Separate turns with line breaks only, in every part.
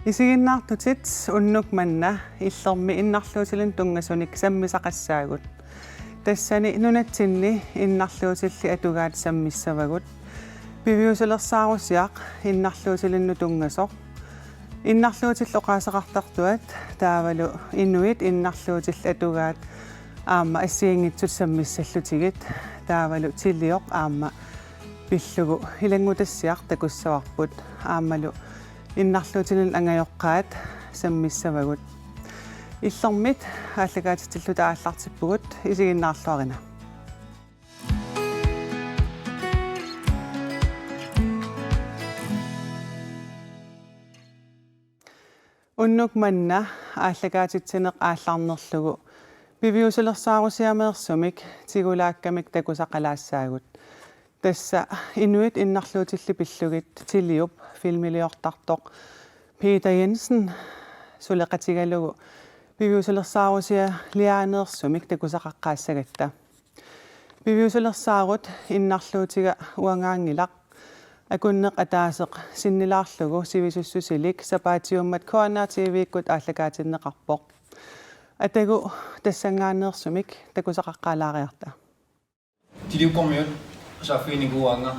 Isiginnaartutit unnuk manna illermi innarluutilun tungasunik sammisaqassaagut. Tassani nunatsinni innarluutilli atugaat sammissavagut. Piviusulersaarusjaq innarluutilinnu tungasoq. Innarluutill oqaasaqartartuat taavalu inuit innarluutill atugaat aamma assiingitsut sammissallutigit taavalu tillioq aamma pillugu ilangutassiaq takussavaqput aammalu innarluutilin angajoqqaat sammissavagut. Illermit ааллагаатитиллу тааллартиппугут исигиннаарлуарина. Unnuk manna ааллагаатитсинеқ ааллаарнерлугу пивиусулерсааруsiameersumik тигулааккамик такусақалаассаагут. Тасса инуит иннарлуутилли пиллугит тилиуп филмилиортартоқ Peter Jensen сулеқатигалугу пивиусулерсааруsia лиаанеерсумик такусақаққаассагатта. Пивиусулерсаарут иннарлуутига уангаангилақ акуннеқ атаасеқ синнилаарлугу сивисуссусилик сапаатиуммат коанаа тивиккут ааллагаатиннеқарпоқ. Атагу тассангаанеерсумик такусақаққаалаариарта.
Тилиуккормиут сааффиникуаанга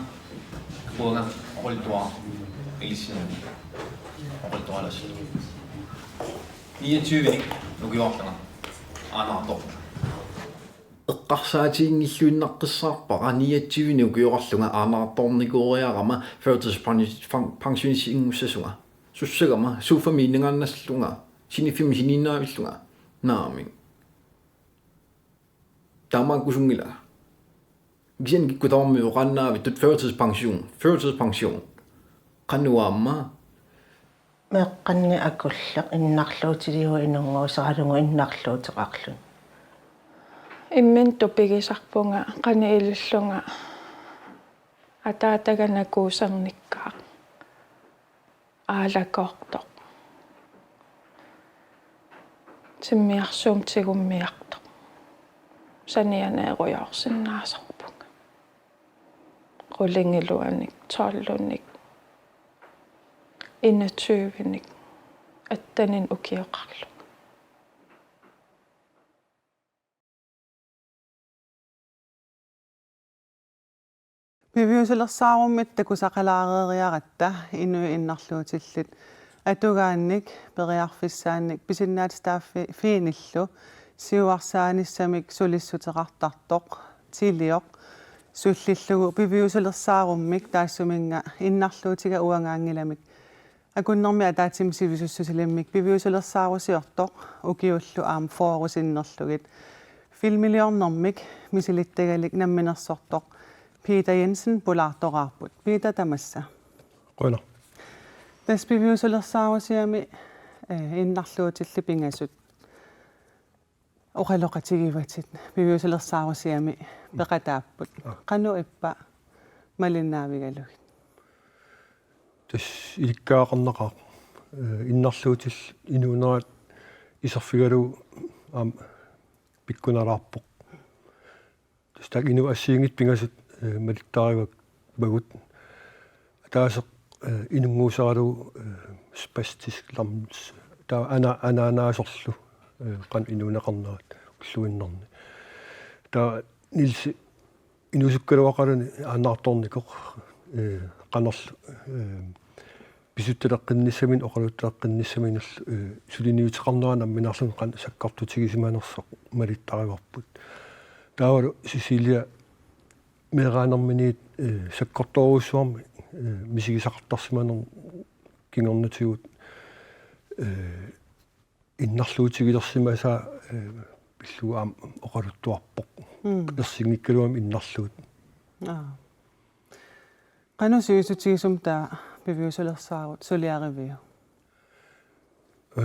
уанга qoltuaa илиссина qoltuaalас 29-ник нукиорлана аанаарто
эққарсаатиингиллуиннаққиссаарпара 29-ни укиорарлунга аанаарторникуориарама førtidspensionsingуссасунга суссагама суфамииннгааннассаллунга синиффими сининнаавиллунга наами тамакусунгила гисен гиккутаорми оqanнаави тут førtidspension qannuaamma
меэкканни акуллеқ иннарлуутилиу инунгуусаралугу иннарлуутеқарлун
иммен тупигисарпунга қани илуллунга атаатаганакуусерниккаа аалакоортоқ тиммиарсуум тигуммиартоқ санианееруйорсиннаасарпунга qulingilluanik 12-ник 21-ник аттанин укиоқарлу
Пивиусулерсааруммит такусақалаарериаратта ину иннарлуутиллит атугаанник периарфиссаанник писиннаатистааффи фииниллу сиуарсааниссамик сулиссутеқартартоқ тилиоқ суллиллугу пивиусулерсааруммик таассуминга иннарлуутига уангаангиламик акуннэрми атаатим сивисуссусилиммик пивиусулерсаарусиортоқ укиуллу аам фоорусиннерлугит филмилиорнэрмик мисилиттагалик намминерсортоқ Peter Jensen polaartoqaarput Peter tamassa
quna
tas pivиусулерсаарусиами иннарлуутилли пинgasut оқалоқатигиватит пивиусулерсаарусиами пеқатааппут қану иппа малиннаавигалугит
тас иликкаақарнақаа иннарлуутил инуунерат исерфигалу аам пиккунараарпоқ тас так ину ассиингит пингасут малиттааривак багут атаасеқ инунгуусаралу спастиск ламс таа ананаасорлу qan inuunaqarnaat уллуиннэрни таа нилси инусуккалуақалуни ааннаарторникоқ qanерл писутталеққинниссамин оқалутталеққинниссаминерл сулиниутеқарнуана минарлун qan саккартутигисиманерсоқ малиттариварпут таавалу сисилия мераанерминит саккорторуссуарми мисигисақартарсиманер кингорнатигут иннарлуутигилерсимаса пиллуаам оқалуттуарпоқ персигниккалуам иннарлуут
qanu sivisutигисум таа пивиусулерсаарут сулиаривиу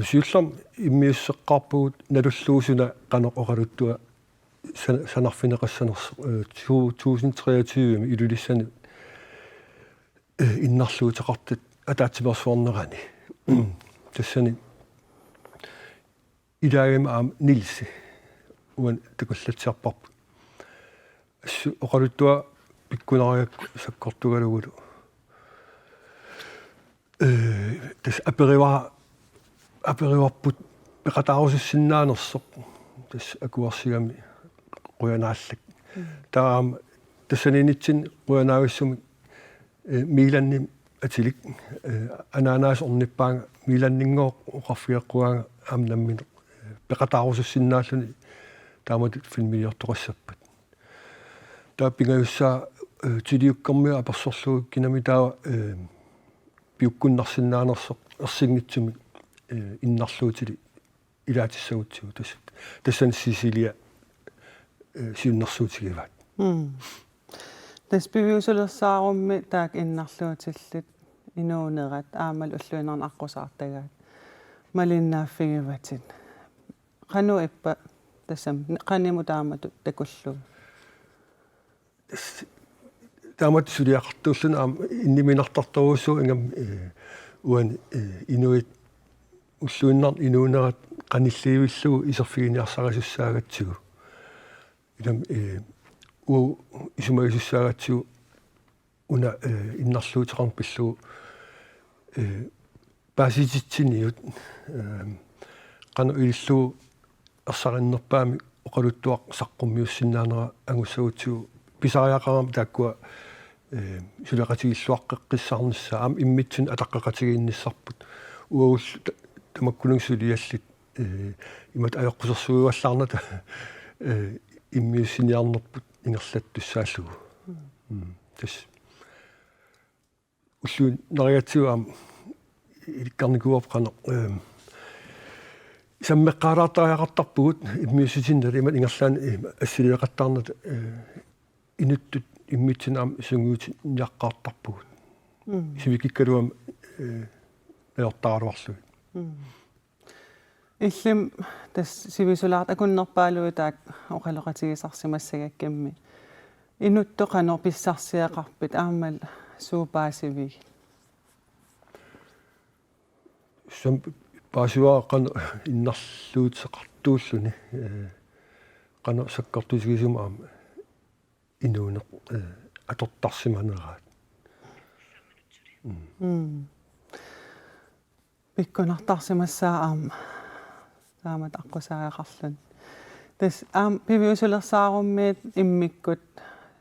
сиуллам иммиуссеққарпугут налуллуусуна qanoq оқалуттуа санарфинеқассанерс 2023 илулиссани иннарлуутеқартит атаатсимерсуарнерани тассани илаагим аам нилси уан такуллатсиарпарпу ассу оқалуттуа пиккунариак саккортугалугулу тас аперива апериуарпут пеқатаарусуссиннааnersoq тас акуарсигами қуянааллак таама тассанинитсин қуянаависсуми миланни атилик анаанаас орниппаанга миланнингоо оқарфиаққуаанга амнаммин пеқатаарусуссиннааллуни таамат филмиортоқассаппат таа пингаюссаа тилиуккармиа аперсорлугу кинами таава пиуккуннарсиннаанерсоқ ерсигнитсуми иннарлуутили илаатиссагутсигу тассан Сисилия сиуннэрсуутигиваат
тас пивиусулерсаарумми таак иннарлуутиллит инуунерат аамал уллуинерна аққусаартагаат малиннааффигиватит қану иппа тассам қаниму таамату такуллу
таамат сулиақартууллуна аама инниминартарторуусу ингам уан инуит уллуиннар инуунерат qanilliivilluu isерфигиниарсарисуссаагатсигу илам у исумагисуссаагатсигу уна иннарлуутеқарн пиллуу пасититсиниут қану илиллуу ерсариннерпаами оқалуттуақ саққуммиуссиннаанера агуссагутсигу писариақарам тааккуа сулеқатигиллуаққеққиссаарнissaа аам иммитсун атаққеқатигиинниссарпут уагул тамаккулунгсулиаллит имат аёққусерсугуаллаарната иммиуссиниарнерпут ингерлаттуссааллугу тас уллуун нариатсуам иликкарникуап қана саммеққаалаартариақартарпугут иммиусситиннали имат ингерлаан ассилиақаттаарната инуттут иммитсинаам сунгуути ниаққаартарпугут сивикиккалуам наёртааралуарлугит
иллим тас сивисулаарт акуннерпаалуи таак оқалоқатигисарсимассагаккамми инуттоқанер писсарсиақарпит аамал суупаасиви
сам паасуааққан иннарлуутеқартууллуни қана саккартусигисума аама инуунеқ атортарсиманераат
пиккунартарсимассаа аама таамат аққусаақарлун тас аам пивиусулерсааруммиит иммиккут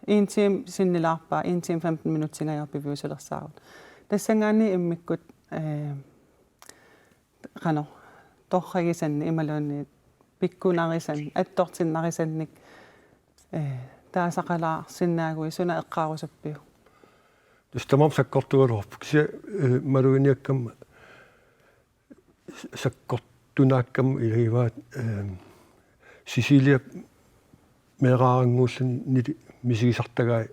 1 time синнилаарпаа 1 time 15 минутсингаяар пивиусулерсаарут тассангаани иммиккут qano torragisanni imaluunni pikkunaarisan attортиннарисанник таасақалаа синнаагуи суна эққаарусаппиу
тустамам саккортугалуарпу кися малуиниаккам саккортунааккам илагиваат Сисилия мераарангууллани нили мисигисартагаа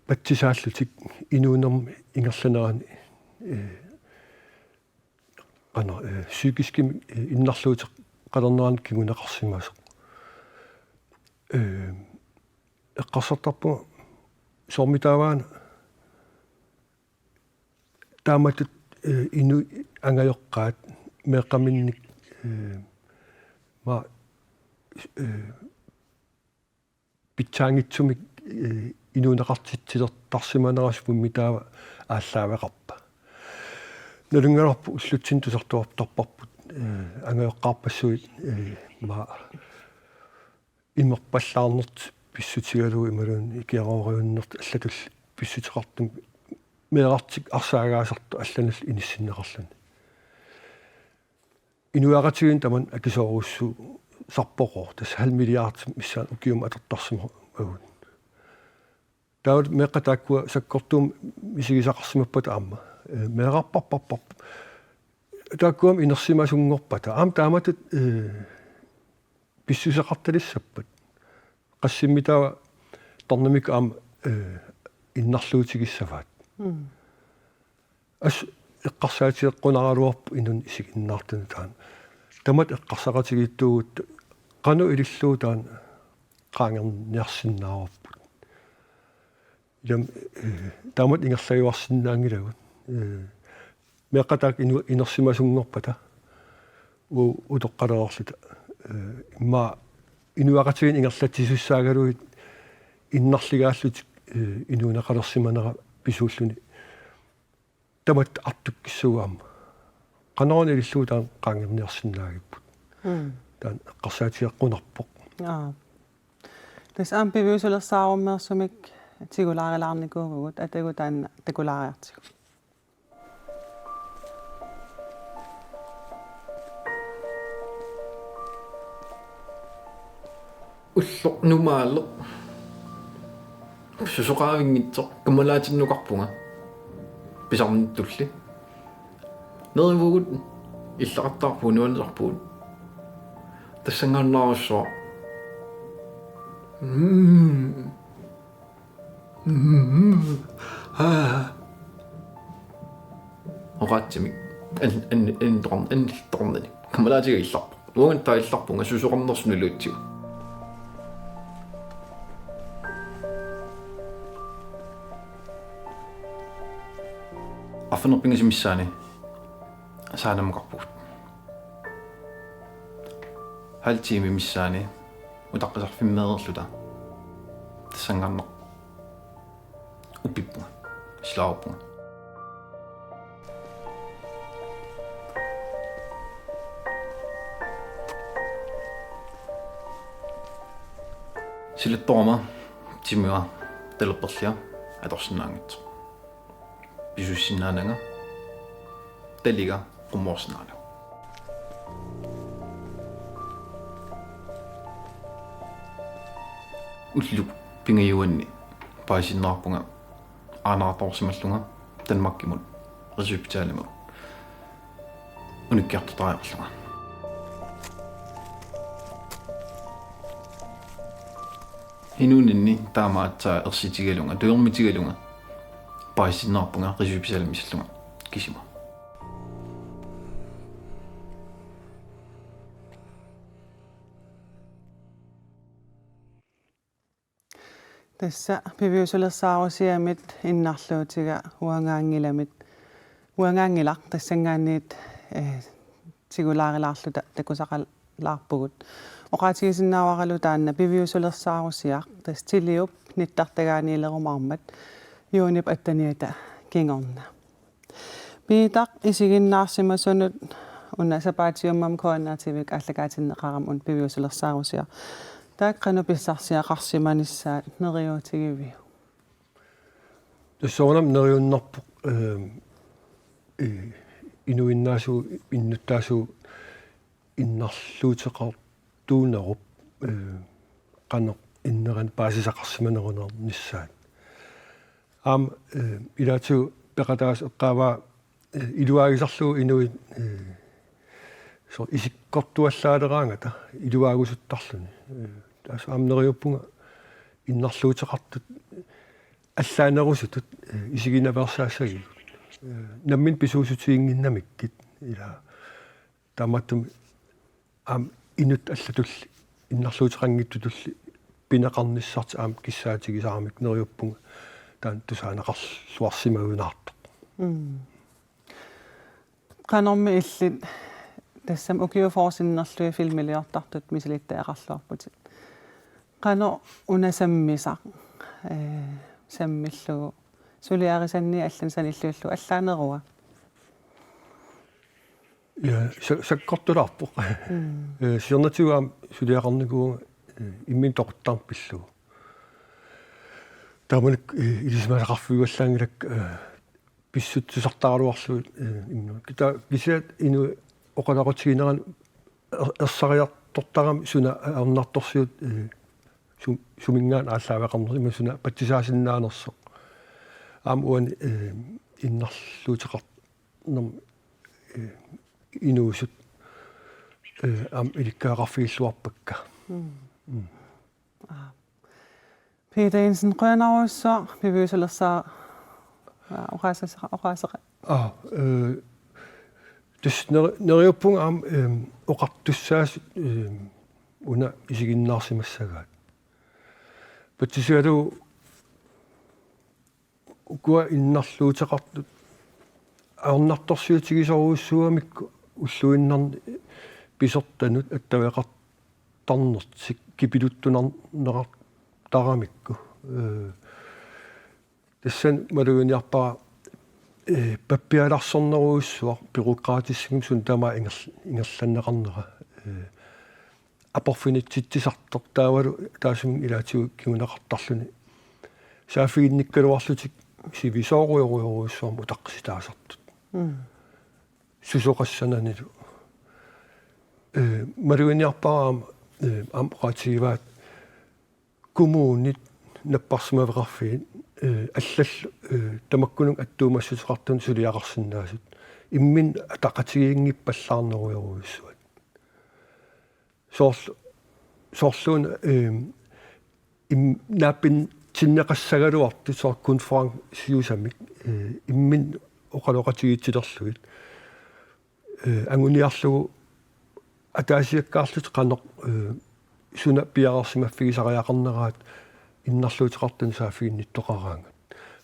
патсисааллутик инуунерми ингерланерани qano psykiski innarluute qalerneraan kiguneqarsimaasuq eqqarsartarpu soormitaavaana taamatut inu angajoqqaat meeqqaminnik ma pitsaangitsumik inuuneqartitsilertarsimanerasummi taava ааллаавеқарпа налунгаларпу уллутсин тусартуартарпарпут ангаёққарпассуит ма имерпаллаарнерт писсутигалуу ималуун икиарориуннерт аллатул писсутеқартум меэрартик арсаагаасарту алланал иниссиннеқарлани инуаратигин таман акисооруссу сарпоқор тас 0,5 миллиард миссаан укиум атертарсима агун таут меқатааккуа саккортуум мисигисақарсимаппата аама меэрарпарпарпар тааккуам инерсимасунгорпата аам тааматут писсусеқарталиссаппат qassimmitawa tornamik aam innarluutigissavaat as eqqarsaatigeqqunaraluarpu inun isiginnaartunu taan tamat eqqarsaqatigittugut qanu ililluu taan qaangerniarsinnaaruarput ilam tamat ingerlajuarsinnaangilagut meqqataak inersimasungorpata utoqqalerorluta imma inuaqatigin ingerlatissussaaгаluit innarligaallutik inuunaqalersimanera pisuulluni tamat artukkissugaamma qanoon illu taan qaangernniarsinnaagipput taan eqqarsaatigeqqunarpoq
tas am piviusulersaarummeersumik tigulaarilaarnikuuvugut atagu taanna takulaariartigu
уллоқ нумаалло сусоқаавингитсоқ камалаатиннуқарпунга писарниттулли неривугут иллақартаарпуу нуанерпуут тассангааннааруссоо оqaатсимик анторнани камалаатига илларпу уанган таилларпунга сусоқарнерсуналуутсигу афнерпингасимиссаани саанамақарпугут халтими миссаани утаққисарфиммеерлута тассангааннеқ уппиппунга слааппунга силатторома тимуа талерперлиа аторсинаангат бисуссиннаанага талига qummoorsinnaana уллу пингаюанни паасиннаарпунга аанааторсималлунга танмаккимут ресупитаалиму униккиартутариарлунга инунинни таамаатсаа ерситигалунга туйормитигалунга паасиннаарпунга ресупитаалимисаллунга кисима
Tässä piviusulersaarusiamit innarluutiga uangaangila tassangaanniit tigulaarilaarluta takusaqalaarpugut oqaatigisinnaavaqalu taanna piviusulersaarusiaq tas tiliup nittartagaaniilerumarmat yuunip attaniata kingorna piitaq isiginnaarsimasunut unna sapaatiummam koannaartivik allakaatinneqaram un piviusulersaarusiaq taaqanu pissarsiaqarsimanissaat neriutigiviu
тассоонам нериуннарпоқ инуиннаасу иннуттаасу иннарлуутеқартуунеруп қанеқ иннеран паасисақарсиманерунер ниссаат аам илаату пеқатаас эққаава илуаагисарлуу инуит со исиккортуаллаалераангата илуаагусуттарлуни таас аамнериуппунга иннарлуутеқартут аллаанерусутут исигинаверсаассаги наммин писуусутиингиннамиккит ила таматтум аам инут аллатулли иннарлуутеқангиттутулли пинеқарниссарти аам киссаатигисаарамик нериуппунга таан тусаанеқарлуарсимагунаартоқ
канорми иллит тассам укиуфорсиннерлуи филмилиортартут мисилиттаеқарлуарпутит qano unasammisaq sammillugu suliarisanni allan sanilluullu allaanerua
ja sakkortularpoq siernatugaam suliaqarnikuuga immin toquttarpillugu taamanik ilismaalaqarfuguallaangilak pissuttusartaaruarluut imnu kita kisiat inu oqalaqutigineran ersariartortaram suna arnartorsiut sumingaan ааллаавеқарнер имасуна патсисаасиннааnersoq аам уан иннарлуутеқарнерм инуусут аам иликкаақарфигиллуарпакка
Peter Jensen qønarussua piviusulersaa oqaassaqa
тус нериуппунга аам оқартуссаас уна исигиннаарсимассагаат патсисуалу ukua innarluutеқартут аорнарторсиутигисоруussуамикку уллуиннарни писертанут аттавеқартарнерт кипилуттунарнеқартарамикку тассан малугиниарпара паппиаларсорнеруйуссуа бюрократиссигим сун тама ингерланнеқарнера апорфинитситсартор таавалу таасум илаатигу кигунеқартарлуни саафиинниккалуарлутик сивисооруйоруйоруйуссуам утаққситаасартут сусоқассананилу малуиниарпараама ампаративаат коммуунит наппарсимавеқарфиит аллал тамаккунун аттуумассутеқартун сулиақарсинаасут иммин атақатигингиппаллаарнеруйоруйуссуат соорлуун нааппин тиннеқассагалуарту соор конференсиусамик иммин оқалоқатигиитсилерлугит ангуниарлугу атаасиаккаарлут қанеқ суна пиарарсимаффигисариақарнераат иннарлуутеқартун саафиинниттоқараангат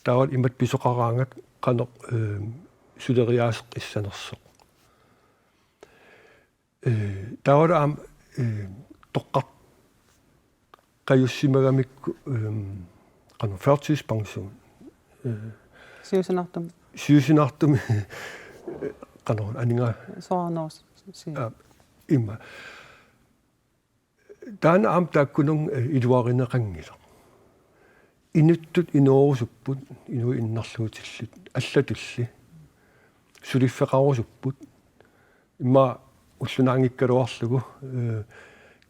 таавал имат писоқараангат қанеқ сулериаасеқ иссанерсеқ таавал аам тоққар қаюссимагамикку қано førtidspension сиусинартум қано анинга
соорнорс
имма таан аам тааккунун илуаринеқангила инуттут иноорусуппут инуи иннарлуутиллут аллатулли сулиффеқарусуппут имма уллунаангиккалуарлугу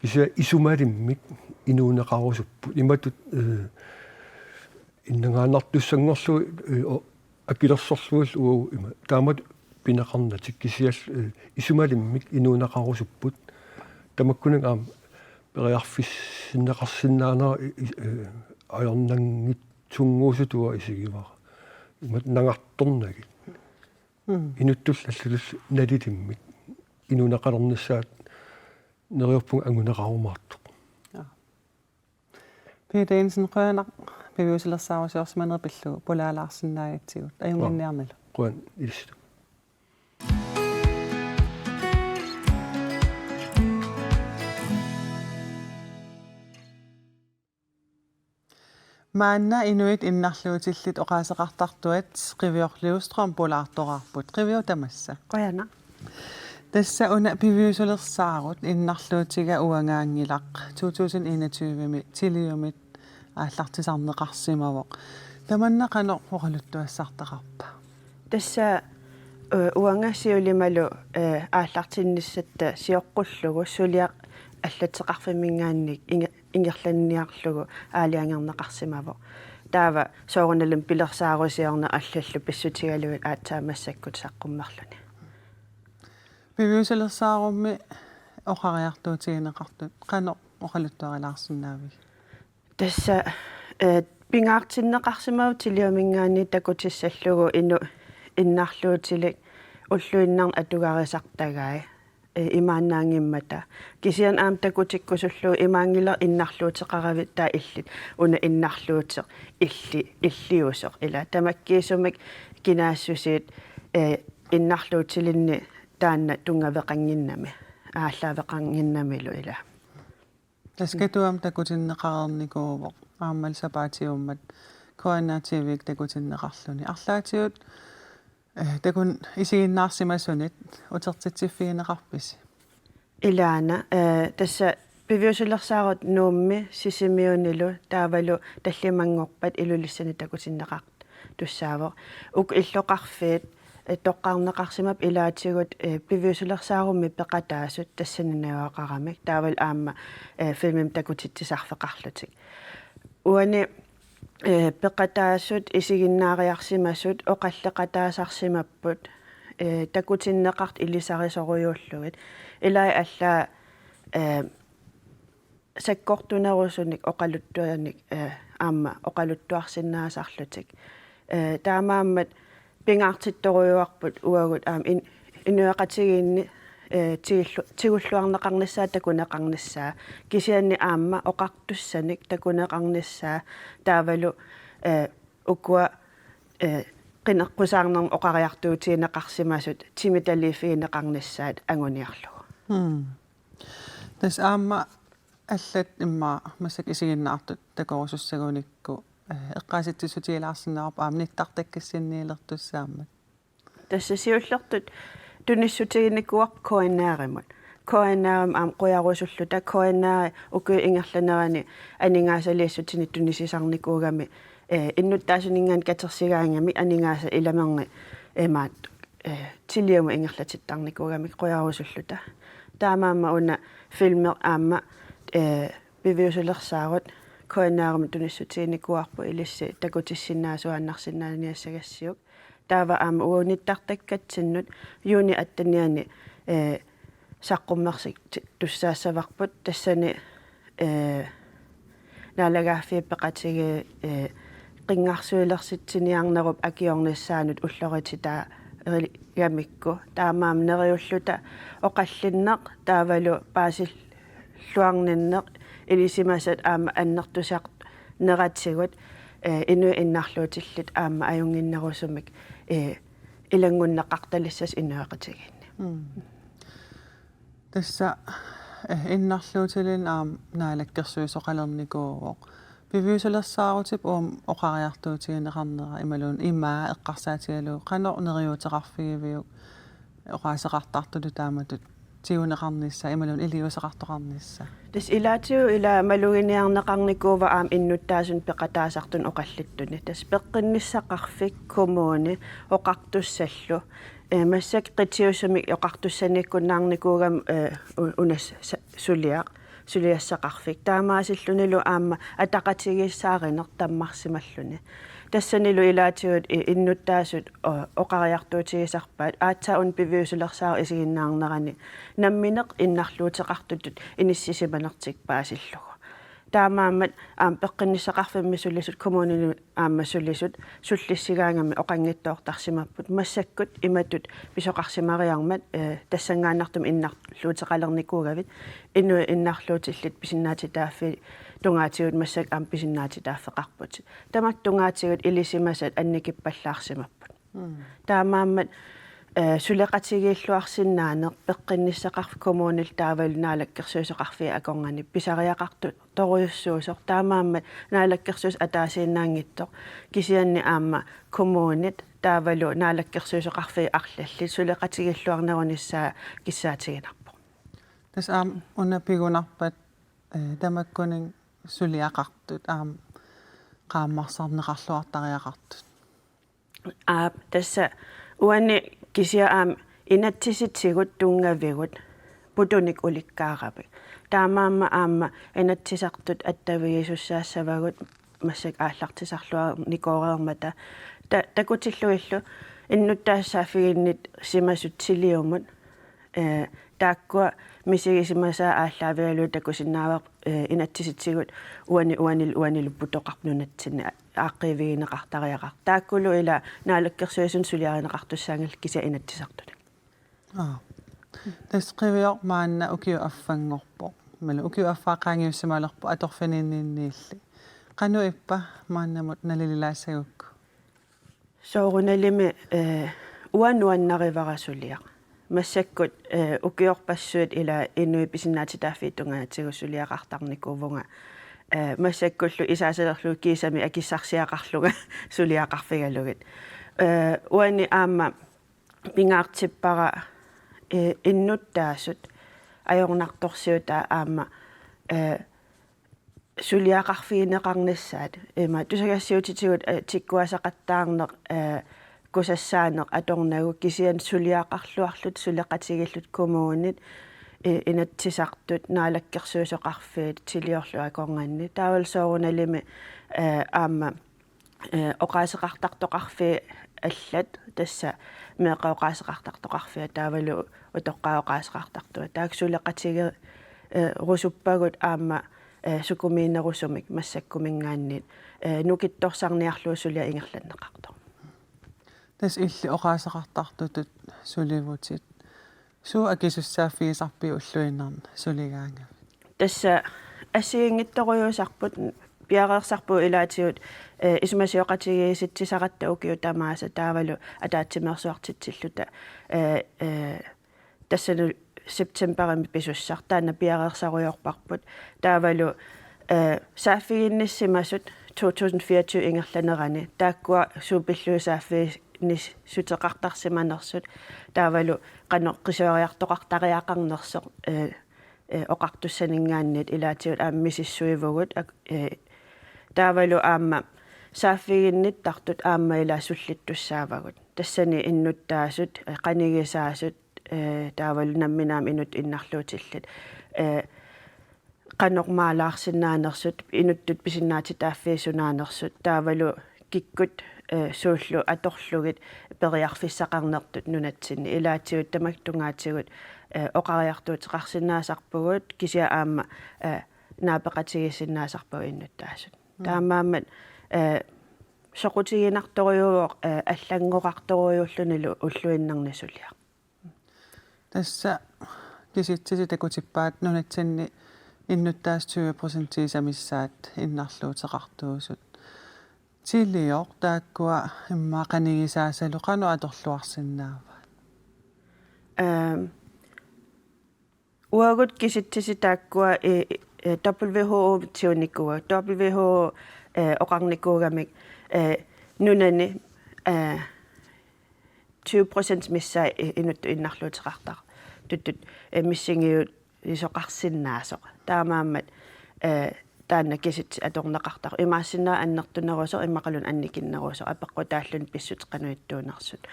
кися исумалиммик инуунеқарусуппут иматут иннангааннартуссангорлу акилерсорлуул уу има таамат пинеқарнатик кисиал исумалиммик инуунеқарусуппут тамаккунун аам периарфиссиннеқарсинаанера аёрнангитсунгуусутуа исигивара имат нангартторнагит инуттуллаллулус налилиммик инуунеқалерниссаат нериорпун ангунеқарумаартоқ
Пиденсен қойнақ пивиусилерсаарусиорсиманер пиллугу пулаалаарсинаагатсигут аюнгинниарнала
қуан илисту
маанна инуит иннарлуутиллит оқаасеқартартуат қивиорлиустрам пулаартораарпут қивиу тамасса
qoyana
тасса уна пивиусулерсаарут иннарлуутига уангаангилақ 2021ми тилиумит ааллартисарнеқарсимавоқ таманна қано оқалуттуассартақарпа
tassa uangassiulimalu ааллартинниссатта сиоққуллугу сулиақ аллатеқарфимингаанник ингерланниарлугу аалиангернеқарсимаво таава соорналим пилерсаарусиорна аллаллу писсутигалуит аатсаамассаккут саққуммарлуни
пивиусулерсаарумми оқариартуутигинеқартут қано оқалуттуарилаарсинаави
тасса пингаартиннеқарсимау тилиумингаани такутиссаллугу иннарлуутилик уллуиннарн атугарисартагаи имаанаангиммата кисиан аам такутиккусуллуу имаангилер иннарлуутеқаравит таа иллит уна иннарлуутеқ иллиусеқ ила тамаккиисумик кинаассусиит иннарлуутилинни таанна тунгавеқангиннами ааллаавеқангиннамилу ила
таскатуам такутиннеқарерникуувоқ ааммал сапаатиуммат коаннаативик такутиннеқарлуни арлаатиут такун исигиннаарсимасунит утертитсиффигинеқарписи
илаана тасса пивиусулерсаарут нуумми сисимиунилу таавалу таллимангорпат илулиссани такутиннеқарт туссаавоқ ук иллоқарфиит тоққарнеқарсимап илаатигут пивиусулерсаарумми пеқатаасут тассанинавақарамик таавал аама филмим такутитсисарфеқарлутик уани пеқатаасут исигиннаариарсимасут оқаллеқатаасарсимаппут такутиннеқарт илисарисоруйууллугит илай аллаа саккортунерусуник оқалуттуаник аама оқалуттуарсинаасарлутик таамааммат пингаартитторуйуарпут уагут аам инуақатигиинни тигуллуарнеқарниссаа такунеқарниссаа кисианни аама оқартуссаник такунеқарниссаа таавалу укуа qinaqqusaarnerm oqariartuutiineqarsimasut timitaliifiineqarnissaat anguniarlugu
тас аама аллат имма масак исигиннаартут такорусуссагуникку эққааситтусутиилаарсинаарпа аамниттартаккассинниилертуссаамат
tässä siullertut tunissutiginnikuaq koinaarimut koinaaram am qoyarusulluta koinaari uku ingerlanerani aningaasaliissutini tunnisisarnikuugami innuttaasuningaan katersigaangami aningaasa ilamerni maat tiliumu ingerlatittarnikuugami qoyarusulluta taamaamma una filmer aamma biviusulersaarut koinaaram tunissutiginnikuarpu ilissi takutissinnaaasuannarsinnaaniassagassiuk taava aama uunittartakkatsinnut juuni attaniani saqqummersik tussaassavaqput tassani naalagaaffiippeqatigi qingarsuilersitsiniarnerup akiornissaanut ullorititaa gamikku taamaam neriulluta oqallinneq taavalu paasilluarninneq ilisimasat aama annertusaq neratsigut inu innarluutillit aama ajunginnerusumik ilangunneqartalissas inuaqatiginni
Tässä innarluutilin naalakkersuisoqalernikuuvoq piviusulersaarutip oqariartuutigineqarnera imaluun imaa eqqarsaatigalu qanorneriuteqarfigiviuk oqaaseqartartulu taamatut tiuneqarnissa imaluun iliuseqartoqarnissa
tas ilaatiu ila maluginiarneqarnikuuva aam innuttaasun peqataasartun oqallittuni tas peqqinnisaqarfik kommuni oqartussallu масsak qitiusumik oqartussanikkunnaarnikuugam unas suliassaqarfik taamaasillunilu aamma ataqatigissaarineq tammarsimalluni тассанилу илаатигут иннуттаасут оқариартуутигисарпаат аатсаун пивиусулерсаа исигиннаарнерани намминеқ иннарлуутеқартутут иниссисиманертик паасиллугу таамаамат пеққиннисақарфимми суллисут коммунини ааммассуллисут суллиссигаангами оқангиттоортарсимаппут массаккут иматут писоқарсимариармат тассангааннартум иннарлуутеқалерникуугавит ину иннарлуутиллит писиннаатитааффи тунгаатигут массак писиннаатитааффеқарпут тамат тунгаатигут илисимасат анникиппаллаарсимаппут таамаамат сулеқатигииллуарсиннаанеқ пеққинниссақарф коммунил таавал наалаккерсуусеқарфи аконгани писариақарту торуйуссуусоқ таамааммат наалаккерсуус атаасииннаангиттоқ кисианни аама коммунит таавалу наалаккерсуусеқарфи арлалли сулеқатигииллуарнеруниссаа киссаатигинарпо
тас унапигунарпат тамаккунин сулиақартут qaammarsarneqarluartariaqartut
тасса уани кисиа инатсиситсигут тунгавигут путуник уликкаарапик таамаамма аама инатсисартут аттавигисуссаассавагут массак ааллартисарлуа никоореермата такутиллуиллу иннуттаассаафигиннит симасутсилиумут тааккуа мисигисимасаа ааллаавигалуу такусиннаавақ инатсиситсигут уанилуппу тоқарнунатсини ааққивигинеқартариақар тааккулу ила наалаккерсуисун сулиаринеқартуссаангал киса инатсисартуни
тасқивиор маанна укиу аффангорпо мала укиу аффаақаангиуссамалерпо аторфининниилли қану иппа мааннамут налилилаассагукку
сооруналими уануаннариварасулиақ массаккут укиорпассуит ила инуи писиннаатитааффиитунгаатигуссулиақартарникуувнга массаккуллу исаасалерлу кисами акиссарсиақарлуга сулиақарфигалугит уани аама пингаартиппара иннуттаасут ajornartorsiuta aama сулиақарфиинеқарнассаат има тусагассиутитигут тиккуасақаттаарнеқ кусассаанеқ аторнагу кисиан сулиақарлуарлут сулеқатигиллут коммуунит инатсисартут наалаккерсуусоқарфиит тилиорлу акорнганни таавалсооруналими аама оқаасеқартартоқарфи аллат тасса меқаоқаасеқартартоқарфиа таавалу утоққаоқаасеқартартуа тааксулеқатиге русуппагут аама сукумиинерусумик массаккумингааннит нукитторсарниарлуу сулиа ингерланнеқарто
тас илли оқаасеқартартутут суливутит суу акисуссааффигисарпи уллуиннарна сулигаанга
тасса ассигингитторуйусарпут пиареерсарпу илаатигут исмасиоқатигиситсисаратта укиу тамааса таавалу атаатсимерсуартитсиллута тассану септемберми писуссартаана пиареерсаруйорпарпут таавалу сааффигинниссимасут 2024 ингерланерани тааккуа суупиллуусааффи nis suteqartarsimanersut taavalu qanoqqisuariartoqartariaqarnersoq oqartussaningaannit ilaatigut aammisissuivugut taavalu aamma saaffiginnit tartut aamma ila sullittussaavagut tassani innuttaasut qanigisaasut taavalu namminaam inut innarluutillit qanormaalаарsinnaanersut inuttut pisinnaati taaffiisunaanersut taavalu kikkut suullu atorlugit periarfissaqarnertut nunatsinni ilaatigut tamaktungaatigut oqariartuutiqarsinnaasarpugut kisia aamma naapeqatigisinnaasarpugu innuttaasut таамаамат соқутигинарторюуоқ аллангоқарторюуллуниlu уллуиннарнисулиа
Tässä kisitsisi tekutippaat nunatsinni innuttaas 20% samissaat innarluuteqartuusut. Tilioq taakkua immaa qanigisaasalu qanu atorluarsinnaava.
Uagut kisitsisi taakkua WHO tionikua WHO oqarnikuugamik nunani 20% missa inuttu innarluuteqartar tuttut missingiut isoqarsinnaasoq taamaammat taanna kisit atorneqartar imaassinnaa annertuneruso immaqalun annikinneruso apeqqutaallun pissutqanuittuunersut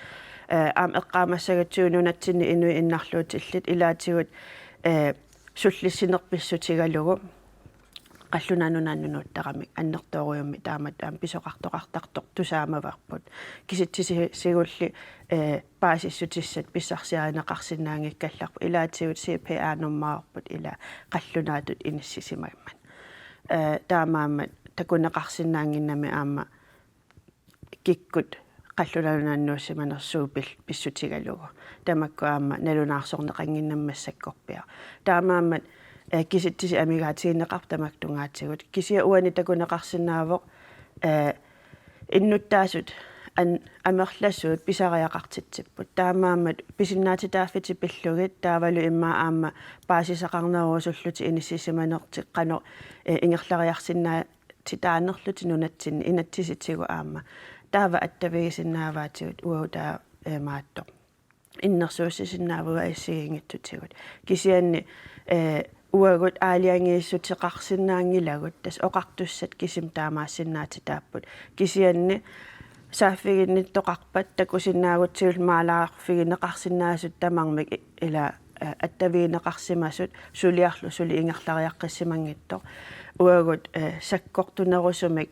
aam eqqaamassagatsugu nunatsinni inui innarluutillit ilaatigut sullissinerpissutigalugu qallunanunaannunuuttaqamik annertooriummi taamat aam pisoqartoqartartoq tusaamavarput kisitsisigulli paasissutissat pissarsiarineqarsinnaangikkallarpu ilaatigut CPA-nummaarput ila qallunaatut inissisimagman taamaammat takuneqarsinnaanginnami aamma kikkut qallunanunaannuussimanersuupil pissutigalugu tamakku aamma nalunaarsorneqanginnammassakkorpia taamaammat kisitsisi amigaatiginneqartamaktungaatigut kisia uani takuneqarsinnaavoq innuttaasut amerlassuut pisariaqartitsipput taamaammat pisinnaati taaffiti pillugit taavalu immaa aamma paasisaqarneruusulluti inississimanertiqqano ingerlariarsinnaa titaanerluti nunatsinni inatsisitigu aamma taava attavigisinnaavaatigut uautaa maatto innersuussisinnaavua issigingittutigut kisianni uagut aaliangiissutiqarsinnaangilagut tas oqartussat kisim taamaassinnaati taapput kisianni saaffiginnit toqarpat takusinnaagutsiul maalaarfigineqarsinnaasut tamarmik ila attaviineqarsimasut suliarlu suli ingerlariaqqissimangittoq uagut sakkortunerusumik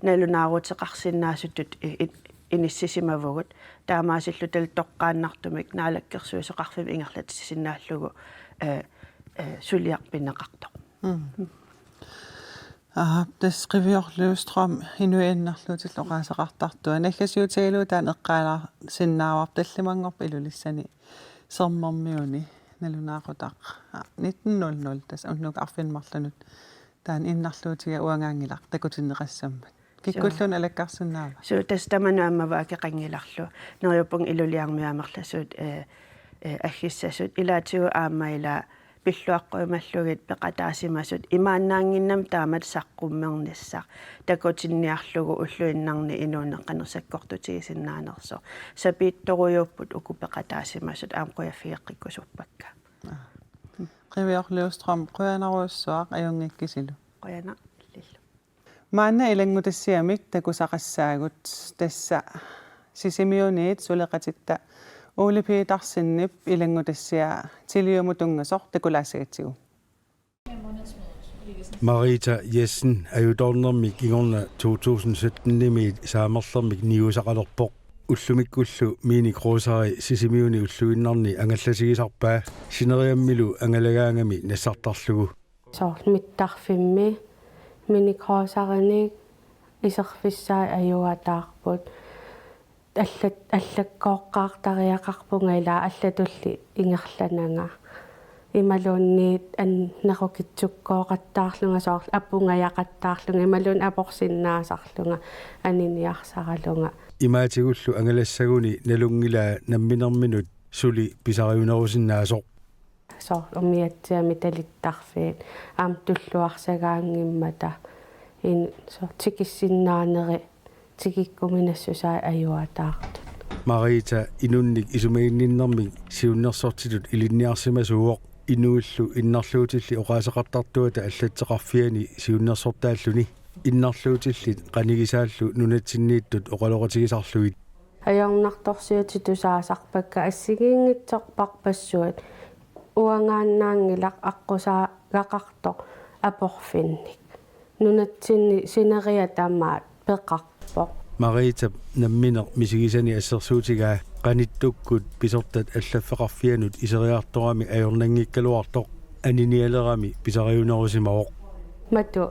nalunaaruteqarsinnaasutut inissisimavagut taamaasillu tal toqqaannartumik naalakkersuuseqarfim ingerlatissinnaаллугу suliarpinneqartoq
tas qiviorluustrom inuiannarluutilloqaasaqartartua naggasiutailuutaan eqqaalaa sinnaavarp tallimangorp ilulissani sermermiuni nalunaaqutaq 1900 tas unnuk arfinmarlanut taan innarluutiga uangaangilaq takutinneqassammat kikkullun alakkarsinnaava
so tas tamanuammavaaki qangilarlu neriupung iluliarmiamerlassuut аггиссасут илаатигу аамаила пиллуаққуималлугит пеқатаасимасут имааннаангиннам таамат саққуммерниссақ такутинниарлугу уллуиннарни инуунеққанерсаккортутигисиннаанерсо сапиитторуйуппут уку пеқатаасимасут аамқуяффигеққиккусуппакка
qiviorluustrom quanaruussuaq ajungikkisilu
qoyana lillu
maanna ilangutassiamik takusaqassaagut tassa sisimiuniit suleqatitta ulipiitarsinnip ilangutassiaa tiliumutungasoq takulaassagatsigu
Marita Jessen ajudornermik ingorna 2017-nimi saamerlermik niusaqalerpoq ullumikkullu miini kroosari sisimiuni ulluinnarni angallasigisarpaa sineriammilu angalagaangami nassartarlugu
soormittarfimmi miini kroosarinik iserfissaai ajuataarput аллаккооққартариақарпунга ила аллатулли ингерланага ималуунниит аннерукитсуккооқаттаарлунга соор аппунгаяқаттаарлунга ималуун апорсиннаасарлунга аниниарсаралунга
имаатигуллу ангалассагуни налунгилаа намминерминут сули писариунерусиннаасоқ
соор умиатсиами талиттарфиит аам туллуарсагаангиммата ин соор тикиссиннаанери тикиккуминассусаа аюатаартут
Marita inunnik isumaginninnermik siunnersortitut ilinniarsimasuuq inuullu innarluutilli oqaasaqartartuata аллатсеқарфиани siunnersortaalluni innarluutillit qanigisaallu nunatsinniittut oqaloqatigисарлугит
аярнарторсиути тусаасарпакка ассигиингитсорпарпассуат уангааннаангилақ аққусаа гақарто апорфинник нунатсинни синериа таамаат пеқарпоқ
Marita namminer misigisani assersuutigaa qanittуккут писортат аллаффеқарфианут исериарторами ajornanngikkaluartoq aninialerami pisariunerusимавоq
мату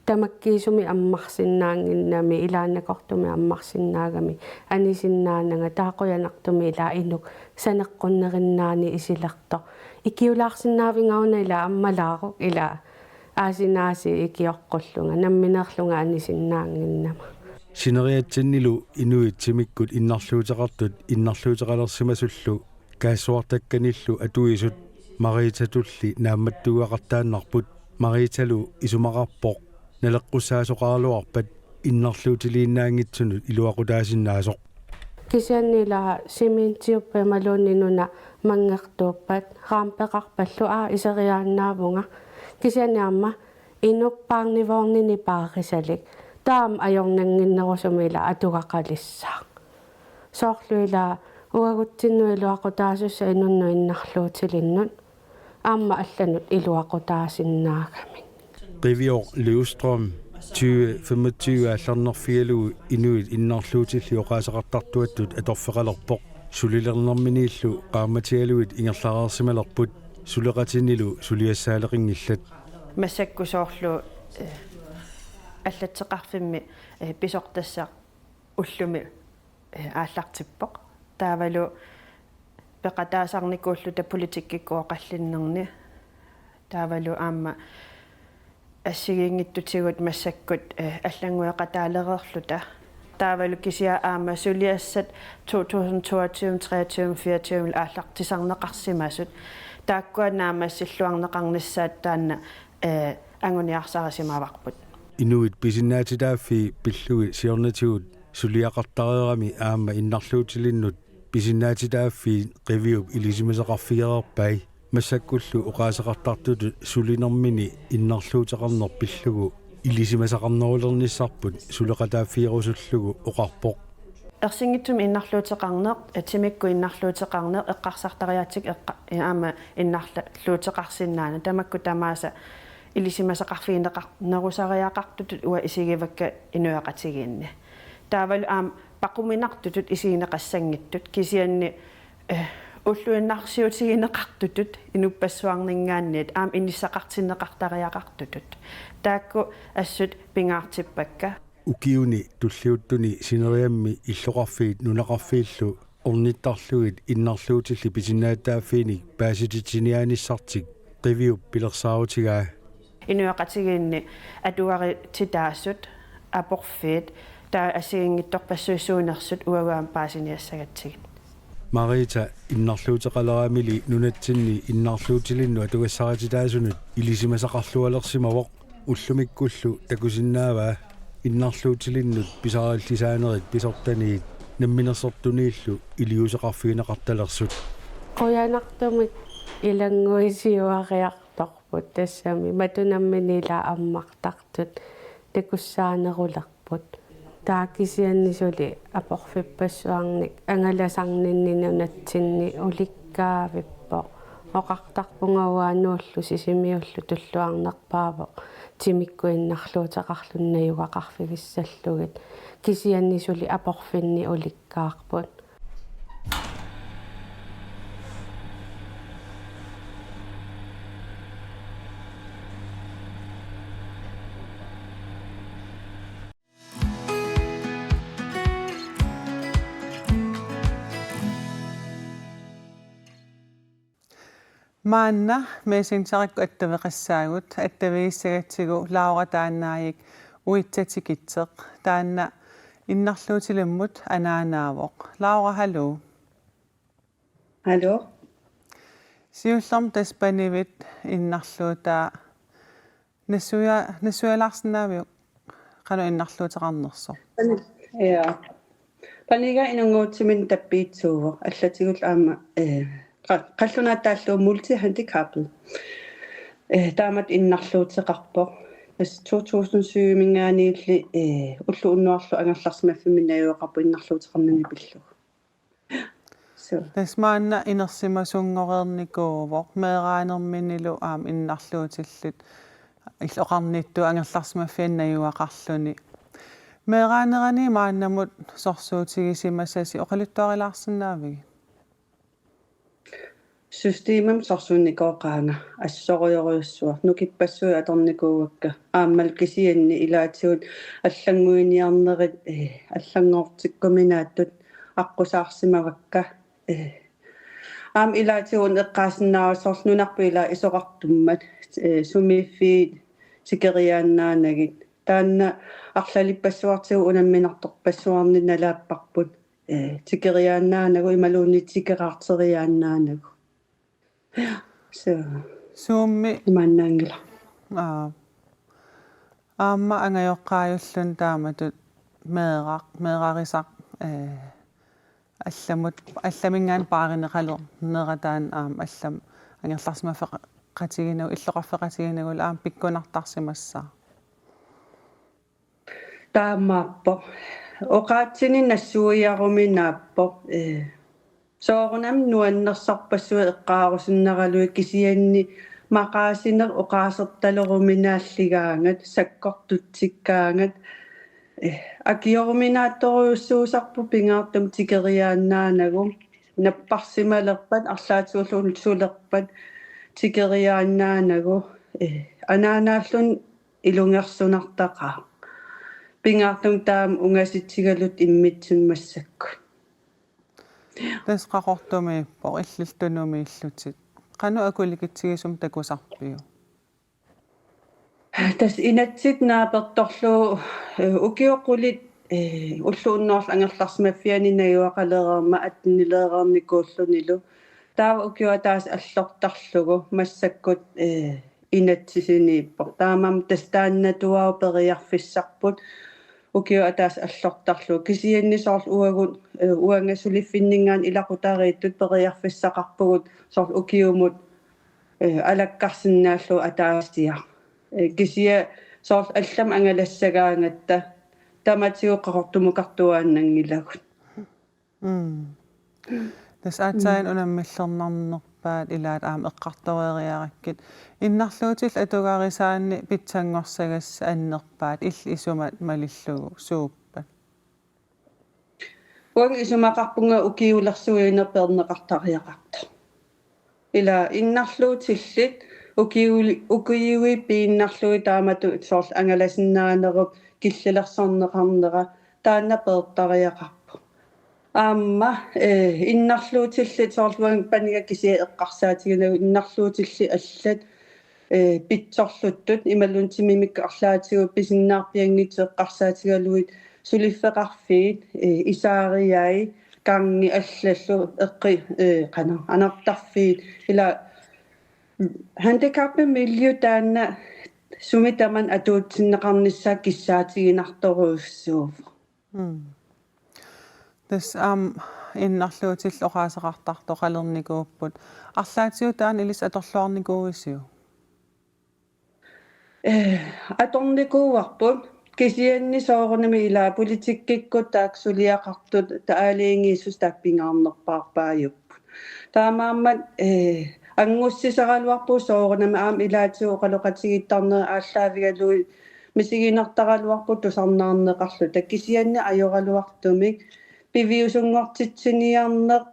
тамаккиисуми аммарсиннаангиннами илааннакортуми аммарсиннаагами анисиннаанага таақуянартуми илаа инук санеққуннериннаани исилерто икиулаарсиннаавингауна илаа аммалаарук илаа аасинааси икиоққуллунга намминерлунга анисиннаангиннама
Sineriatsinnilu inuit simikkut innarluuteqartut innarluuteqalersimasullu kaassuartakkanillu atuisut Marita-tulli naammattuuaqartaannarput Marita-lu isumaqarpoq naleqqusaasoqaaluarpat innarluutiliinnaangitsunut iluaqutaasinaasoq
кисианнилаа симинтиуппа малууннинуна мангертууппат раампеқарпаллу исериааннаавунга кисианиарма инуппаарнивоорнини паарисалик таам ajornanginnerusumila atugaqalissаа соорлуила уагутсиннуилуақутаасусса инунну иннарлуутилиннут аама алланут илуақутаасиннаагами
Rivior Løvstrøm 2025 алларнерфиалугу инуит иннарлуутилли оqaasaqartartuattut аторфеqalerpoq сулилернэрминииллу qaamatialuit ingерлаарерсималерпут сулеqatinnilu сулиассаалеқингиллат
массаккусоорлу аллатсеқарфимми писортассаа уллуми ааллартиппоқ таавалу пеқатаасарникууллута политиккиккуоқаллиннерни таавалу аама ассигиингиттутигут массаккут аллангуяқатаалерерлута таавалу кисиа аама сулиассат 2022 23 24 ааллартисарнеқарсимасут тааккуанаамассиллуарнеқарнассаат таанна ангуниарсарасимаварпут
Inuit pisinnaatitaafi pillugi siornatigut suliaqartareerami aama innarluutilinnut pisinnaatitaafi qiviup ilisimaseqarfigererpai massakkullu oqaasaqartartut sulinermini innarluuteqarner pillugu ilisimasaqarnerulernissarput suleqataaffierusullugu oqarpoq
ерсингитсум иннарлуутеқарнеқ атимикку иннарлуутеқарнеқ эққарсартариатик аама иннарлуутеқарсиннаана тамакку тамааса илисимасақарфиинеқарнерусариақартутут уа исигивакка инуяқатигиинни таавал аам пақуминартутут исигинеқассангиттут кисианни уллуиннарсиутигинеқартутут инуппассуарнингаанниит аам иниссақартиннеқартариақартутут таакку ассут пингаартиппакка
ukiuni tulliuttuni sineriammi illoqarfiit nunaqarfiillu ornittарлугит иннарлуутилли писиннааттааффииник паасититсиниааниссартик qiviup pilersaarutigaa
инуяқатигиинни атуари титаассут апорфиит таа асигингитторпассуусуунерсут уагаам паасиниассагатсигит
Marita innarluuteqaleramili nunatsinni innarluutilinnu atugassaratidaasунут ilisimasaqarlualersimavoq ullumikkullu takusinnaavaa innarluutilinnut pisaraallisaanerit pisortaniit namminersortuniillu iliuseqarfiineqartalersut
qoyanartumik илангуисиуариарторпут тассами матунамминила аммартартут такуссаанеруlerput таакисианнисули апорфиппассуарник ангаласарниннинунатсинни уликкаавиппо оқартарпунгауаануллу сисимиуллу туллуарнерпаавоқ тимиккуиннарлуутеқарлуннаюгақарфигиссаллугит кисианнисули апорфинни уликкаарпут
Maanna meesintarakku attaveqassaagut attaviissagatsigu Laura taannaayik uitsatikitseq taanna innarluutilimmut anaanaavoq Laura hallo
Hallo
Siullerm taspanivit innarluutaa nassuyalarsinaaviu qanu innarluuteqarnerso
Ja Paniga inanguutimin tappiitsuuvo allatigul aama qallunaataalluu multihandicapped taamat innarluutiqarpo as 2007 mingaaniilli ullu unnuarlu angallarsimaffiminnajuaqarpu innarluutiqarnani pillu.
Tasmaanna inersimasunngorernikuuvoq meeraanerminilu innarluutillut иллоqarnittu angallarsimaffiannajuaqarluni meeraanerani maannamut sorsuutigisimmassasi oqaluttuarilaarsinnaavigi
Systemam sorsuunnikoqaanga assorioriussua nukippassuи atornikuuakka aammal kisianni ilaatigut аллангуиниарнерит аллангоортиккуминааttut аққусаарсимавакка аам илаатигун эққаасиннаарусорлнунарпу ила исоқартуммат сумиффиит сикериааннаанагит таанна арлалиппассуартигу унамминарторпассуарни налааппарпут сикериааннаанагу ималуунни сикераартериааннаанагу
суумми
имааннаангила
аама ангайоққаажуллун тааматут meeraarisaq алламингаан пааринеқалу нератаан аллам ангерларсимафеқатигинагу иллоқарфеқатигинагул пиккунартарсимассаа
таамааппо оqaatsini нассуиаруминааппо соорунам нуаннерсарпассуа эққаарусиннералуи кисианни мақаасинер оqaасерталеруминааллигаангат саккортутсиккаангат акиоруминаатторуйуссуусарпу пингаартум тикериааннаанагу наппарсималерпат арлаатиуллуун сулерпат тикериааннаанагу анаанааллун илунгерсунартақаа пингаартум таам унгаситсигалут иммитсиммассакку
тасқақортумииппо иллилтунумииллутит қану акуликитсигисум такусарпиу
тас инатсит нааперторлуу укиоқулит уллууннаарл ангерларсимаффианинаюақалеерма аттинилеерникууллунилу таава укиуатаас аллортарлугу массаккут инатсисинииппо таамам тастааннатуау периарфиссарпут укиуатаас аллортарлугу кисианнисоорл уагут уангасулиффиннингаан илақутарииттут периарфиссақарпугут соорл укиумут алаккарсинааллу атаастиа кисия соорл аллам ангалассагаангатта таматиуққартумукартуааннангилагут
тас аатсаин унаммиллернарнерпаат илаат эққарториариараккит иннарлуутил атугаарисаанни питсангорсагасса аннерпаат илли исумат малиллугу сууппат
уан исумақарпунга укиулерсуинерпернеқартариақарта ила иннарлуутиллит укиуи пииннарлуи таамату соорл ангаласиннаанеруп киллалерсорнеқарнера таанна пеэртариақарпу аама иннарлуутиллит соорлуан панига кисия эққарсаатигинагу иннарлуутилли аллат питсорлуттут ималлун тимимикка арлаатигу писиннаарпиангит эққарсаатигалуит сулиффеқарфиит исаариаи канги аллаллу эққи қана анартарфиит ила handicappe miljø таанна сумитаман атуутсиннеқарниссаа киссаатигинарторуussуув
тас иннарлуутил оqaасеқартарто қалерникууппут арлаатиу таан илис аторлуарникууисиу
аторникууарпут кисианни соорунами илаа политиккиккут тааксулиақартут таалиингииссус тааппингаарнерпаарпааюппут таамааммат ангуссисаралуарпу соорунами аам илаатиу оқалоқатигиттарнера ааллаавигалуи мисигинартаралуарпу тусарнаарнеқарлу таккисианни ajorалуартумик пивиусунгортитсиниарнеқ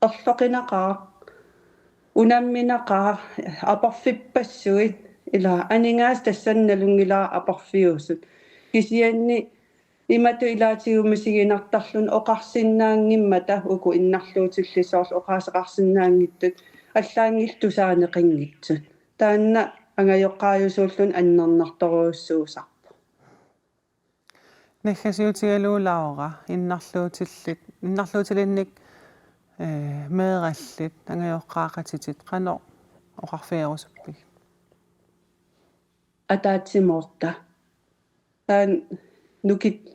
орлоқинақаа унамминақаа апарфиппассуит ила анингаас тассанналунгилаа апарфиусут кисианни имату илаатигуммисигинартарлун оқарсиннаангиммата уку иннарлуутиллисоорл оқаасеқарсиннаангиттут аллаангилтусаанеқингитсут таанна ангайоққаажусууллун аннернарторуussуусарпу
нахасиутигалуулаора иннарлуутилинник меераллит ангайоққаақатитит қано оқарфиарусуппиг
атаатсимоорта таан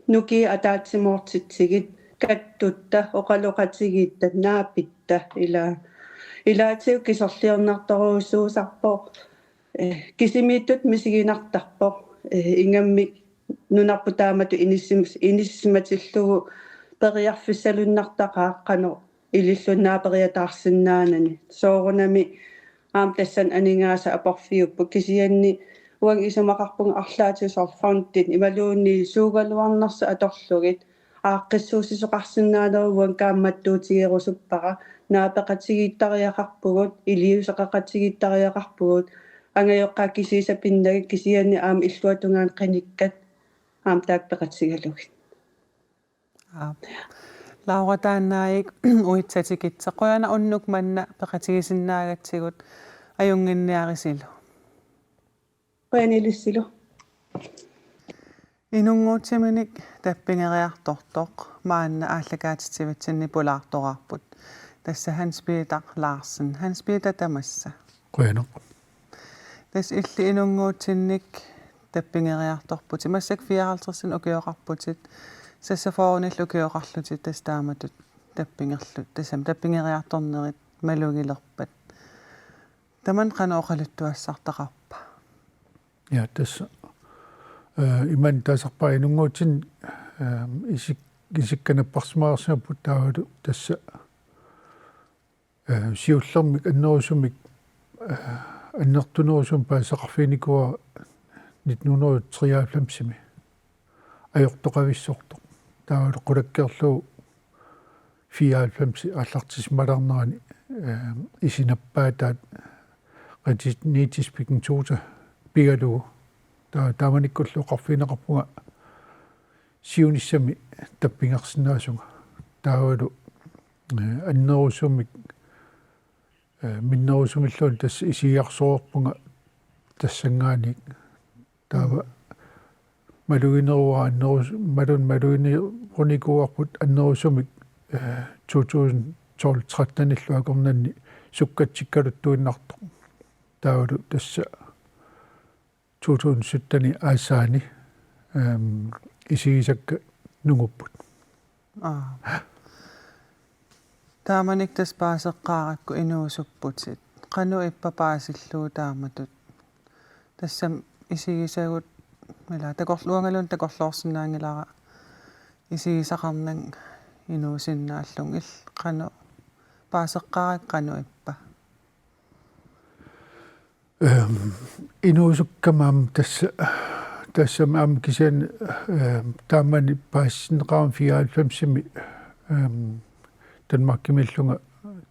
nuki ataatsimortitsigit kattutta oqaloqatigit naapitta ilaatiu kisorliornartoruussuusarpo kisimiittut misiginartarpo ingammi nunarpu taamatu inissimatillugu periarfissalunnartaqaaqqano ilillunnaa periataarsinnaanani soorunami tassan aningaasa aporfiuppu kisianni uang isumaqarpunga arlaatiusor fountain imaluunni suugaluarnarsa atorlugit aaqqissuusisoqarsinnaaneruuan kaammattuutigerusuppaqa naapeqatigiittariaqarpugut iliuseqaqatigiittariaqarpugut angayoqqaa kisiisapinnagit kisianni aama illuatungaan qinikkat aam taappeqatigalugit
Laurataannaayik uitsatikitsequyana unnuk manna peqatigisinnaagatsigut ajunginniarisilu.
Qaanilissilu.
Inunguutiminik tappingeriartortoq maanna aallakaatitsivitsinni pulaartorarput. Tässä Hans Peter Larsen. Hans Peter tamassa.
Qaanoq.
Tässä illi inunguutsinnik tappingeriartorput. Massak 54 ukioqarputit. Sassafoornillu ukioqarlutit tastaamatut tappingerlut. Tassam tappingeriartornerit malugilerpat. Taman qanoqaluttuassartaqarpa.
Ja tässä iman tasarpa inunguutsin isikkanaparsimaarsiaput taavadu tässä siullermik annerusumik annertunerusum paasaqarfiinikua 1993 ajortoqavissortoq taavadu qulakkeerlu 94 allartismalarnerani isinappaataat qatiniitispikin tuuta pigalugu taamanikkullu qarfiineqarpunga siunissami tappingersinnaasunga taavalu annerusumik minnerusumilluun tässä isiarsoorpunga tassangaani taava maluginerua maluginerunikuarput annerusumik 2012 13 sukkatsikkaluttuinnartoq taavalu tässä 2017 aasaani isigisakka nungupput.
Taamanik tas paaseqqaaqakku inuusupputit. Qanu ippapaasillu taamatut. Tässä isigisagut mila takorluangalun takorloorsinnaangilara isigisaqarnan inuusinnaallung ill qanu paaseqqaaq qanu ippa.
Inuusukkamaam tässä maam kisen taamani paassinneqaram 94 Danmarkimillunga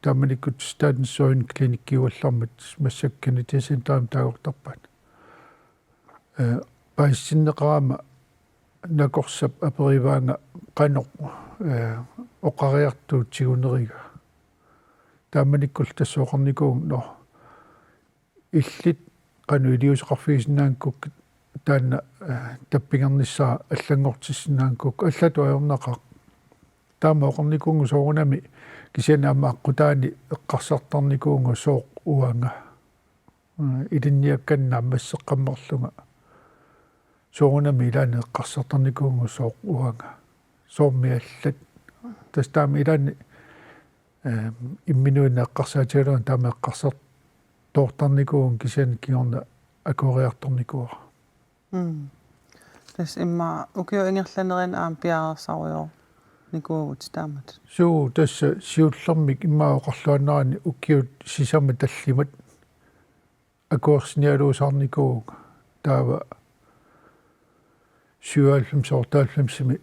taamanikut Statens Søjne klinikkiuallarmat massakkani tisintaam taagortarpat. Paassinneqarama nakorsap aperivaanga qanoq oqariartuutsiguneriga taamanikkul tassoqarnikuun no illit qanu iliuseqarfiisinnaankkuk taanna tappingernissaa allangortissinnaankkuk allatu ajornaqaq taama oqarnikuungu soorunami kisianaama aqqutaani eqqarsartarnikuungu sooq uanga ilinniakkannaam masseqqammerlunga soorunami ilaani eqqarsartarnikuungu sooq uanga soormiallat tastaami ilaani imminuinna eqqarsaatigaluun taama eqqarsart toortarnikuun kisian kiorna akoriartornikuura.
Tässä imma ukio ingerlanerin aam piaarsarujor nikuugut taamat.
Suu tässä siullermik imma oqarluannaani ukiut sisama tallimat akorsnialuusarnikuun taava 97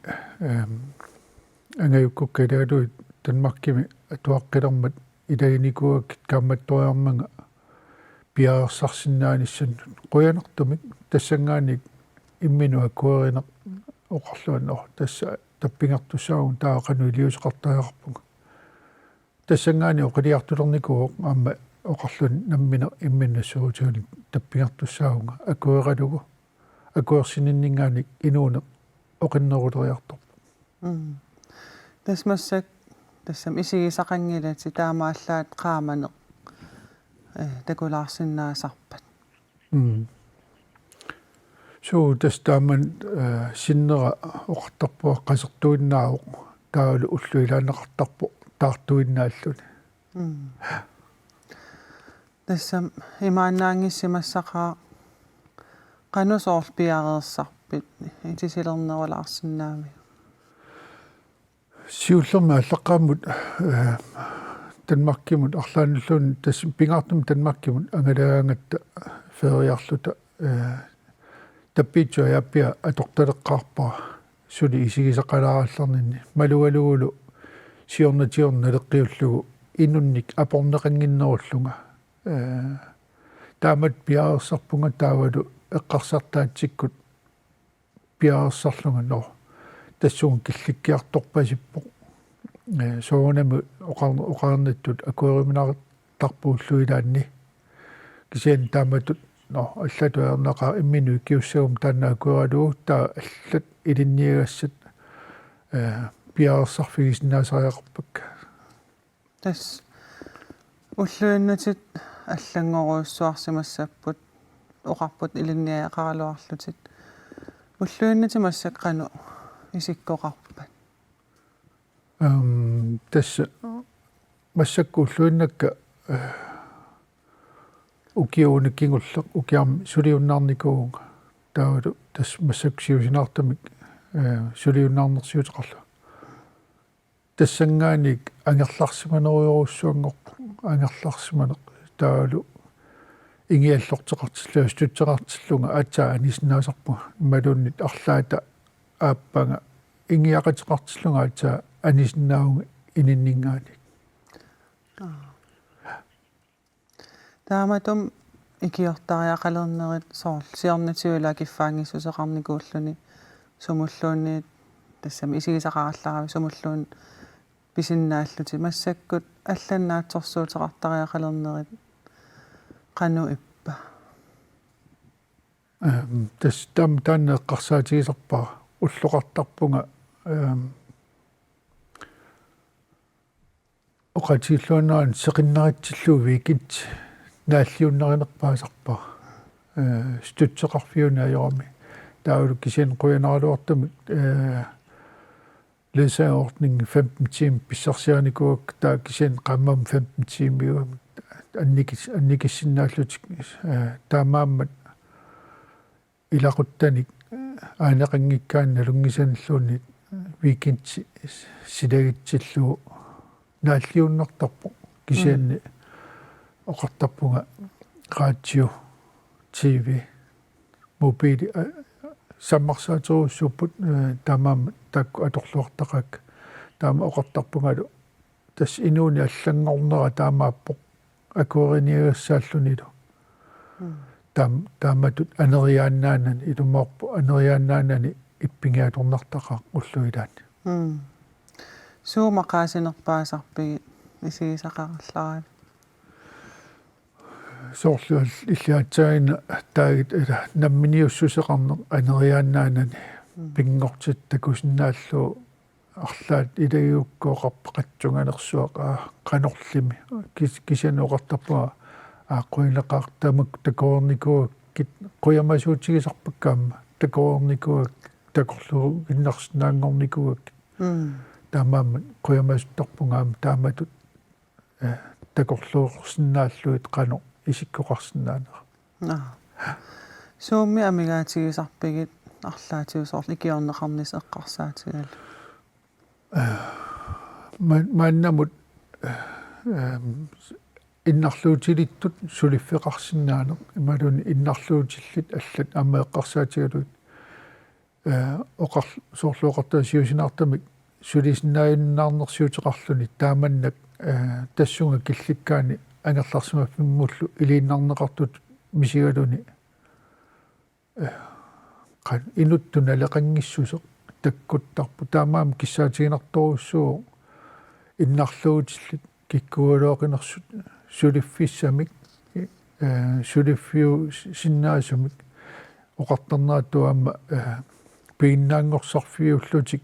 angayukkukkalaaluit Danmarkimi atuaqqilermat ilainikuak kaammattoriarmanga piaarsarsinnaanissan quyanartumik tassangaani imminu akuerina oqarluanno tassa tappingartussaagun taaqanu iliuseqartariarpunga tassangaani oqiliartulerniku aamma oqarlun nammina imminnassuutiuni tappingartussaagunga akueralugu akuersininningaani inuune oqinneruleriartorpu.
Tässä massak tassam isigisaqangilat taamaallaat qaamaneq takulaarsinnaasarpat.
суу тастааман синнера оқартарпуа қасертуиннаавоқ таалу уллуилаанеқартарпо таартуиннааллуни
тассам имаанаангиссимассақаа qanusooрлпиареерсарпит итисилернерулаарсинаами
сиуллерма аллаққааммут танмаркимут арлаануллуни тас пингаартум танмаркимут ангалагаангатта фериарлута таппиитсуа яаппиа аторталеққарпаа сули исигисақаларааллернинни малугалугулу сиорнатиорна леккиуллугу инунник апорнеқангиннеруллунга таамат пиаерсарпунга таавалу эққарсартаатсиккут пиаерсарлунга но тассуун килликкиарторпасиппо соонаму оқарнаттут акуэриминартарпууллуилаанни кисиан тааматут но аллатуернеқа иммину киуссагум таанна акуэралуу таа аллат илинниагассат пиаерсарфигиснаасариақарпак
тас уллуиннатит аллангоруйссуарсимассаппут оқарпут илинниақаралуарлутит уллуиннати массаққану исиккоқарпат
тасса массаккууллуиннакка укиуниккингуллеқ укиарми сулиуннаарникууга таавалу тас массаксиусинаартамик сулиуннаарнерсиутеқарлу тассангааник ангерларсиманеруйоруссуангорпу ангерларсиманеқ таавалу ингиаллортеқартиллаа стутсеқартиллунга аатсаа аниснаасарпу малууннит арлаата ааппага ингиақатеқартиллунга аатсаа аниснаауга ининнингаани
тааматум икиортариақалернерит соорл сиорнатиула киффаангиссусеқарникууллуни сумуллуунниит тассами исигисақаралларави сумуллуун писиннааллути массаккут алланнаатсорсуутеқартариақалернерит qanu ippa
тас таанеэққарсаатигисарпаа уллоқартарпунга оқатиллуанаан сеқиннаритсиллуувикит нааллиуннеринерпаасарпаа стутсеқарфиуна аёрами таулу кисиан қуянаралуартами læseordning 15 timer pissarsianikуак таа кисиан қаммам 15 timer анникиссиннааллутик таамааммат илақуттаник аанеқангиккаанна лунгисаналлуунни викинти силагитсиллуу нааллиуннартарпо кисианни оқартарпунга радио тв мобили саммарсаатеруссуппут таамаамма таакку аторлуартақак таама оқартарпунгалу тас инууни аллангорнера таамааппо акуэриниагассааллунилу тааматут анериааннаанани илумаорпу анериааннаанани иппингиаторнартақаа уллуилаани
суумақаасинерпаасарпиги исигисақараллараа
соорлуал иллаатсаагина таагит намминиуссусеқарне анериааннаанани пингортит такусиннааллуу арлаат илагиуккооқарпақатсунганерсуаqa qanorlimi кисианеоқартарпуга ааққуинеқартамак такоорникуак кит қуямасуутигисарпаккаама такоорникуак такорлуу иннарсинаангорникуак таамаама қуямасуттарпунгаама тааматут такорлуурсинааллуит қано исиккоқарсинаанера
суумми амигаатигисарпигит арлаатиусоорл икиорнеқарнис эққарсаатигал
маннамут иннарлуутилиттут сулиффеқарсинаанер ималуни иннарлуутиллит аллат аммеэққарсаатигалуит оқар соорлуоқартаа сиусинаартамик сулисиннааюннаарнерсиутеқарлуни тааманнак тассунга килликкаани ангерларсимаффиммуллу илииннарнеқартут мисигалуни қан инуттуна лекангиссусеқ таккуттарпу таамаам киссаатигинарторуссуу иннарлуутиллит киккуалуоқинерсут сулиффиссамик сулиффиу синнаасумик оқарторнаатуаама пииннаангорсарфиуллутик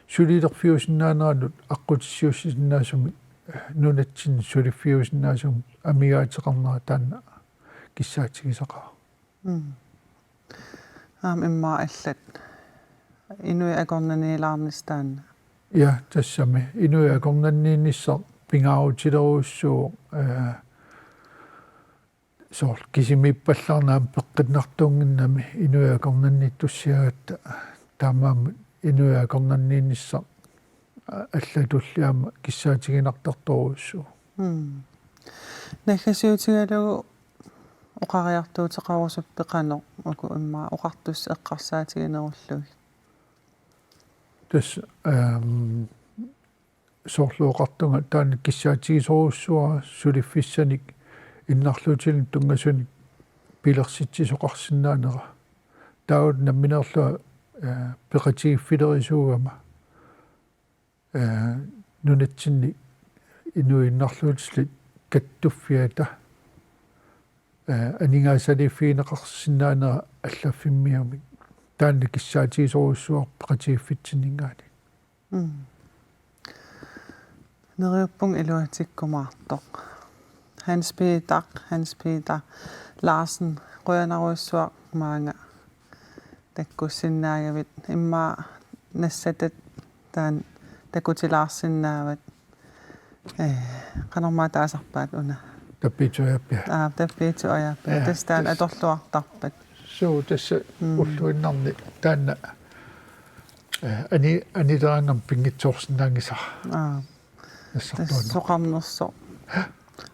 сулилерфиусиннаанералут аққутиссиуссиннаасумик нунатсин сулиффиусиннаасум амигаатеқарнера таанна киссаатигисақаа
Imma allat. Inui akornaniilaarnistaanna.
Ja tassami inuiakornanniinnissaq pingaarutileruussuu soor kisimiippallarnaam peqqitnartuunginnami inuiakornannittussiagatta taamaam inuiakornanniinnissaq аллатуллиама киссаатигинартарторуссуу
Naggasiutigalugu oqariartuutiqarusuppeqano uku imma oqartus eqqarsaatiginerullugi.
тас соорлуоқартунга таани киссаатигисоруссуара сулиффиссаник иннарлуутилин тунгасуник пилерситсисоқарсинаанера таут намминерлуа пеқатигиффилерисуугама нунатсинни инуиннарлуутиллит каттуффиата анигаасалиффиинеқарсинаанера аллаффиммиумик таанна киссаатигисоруссуар пеқатигиффитсинингаани
Neriuppung iluatikkumaartoq. Hans Peter Larsen røanaruissuaq maanga takkussinnaagavit imma nassatat taan takutilaarsinnaavat qanormaa taasarpaat una
таппитуяппиа
tappiituajappa tastaan atorluartarpat
суу тасса уллуиннарни таанна анилерангам пингитсоорсинаангисар нассартуана
soqarnerso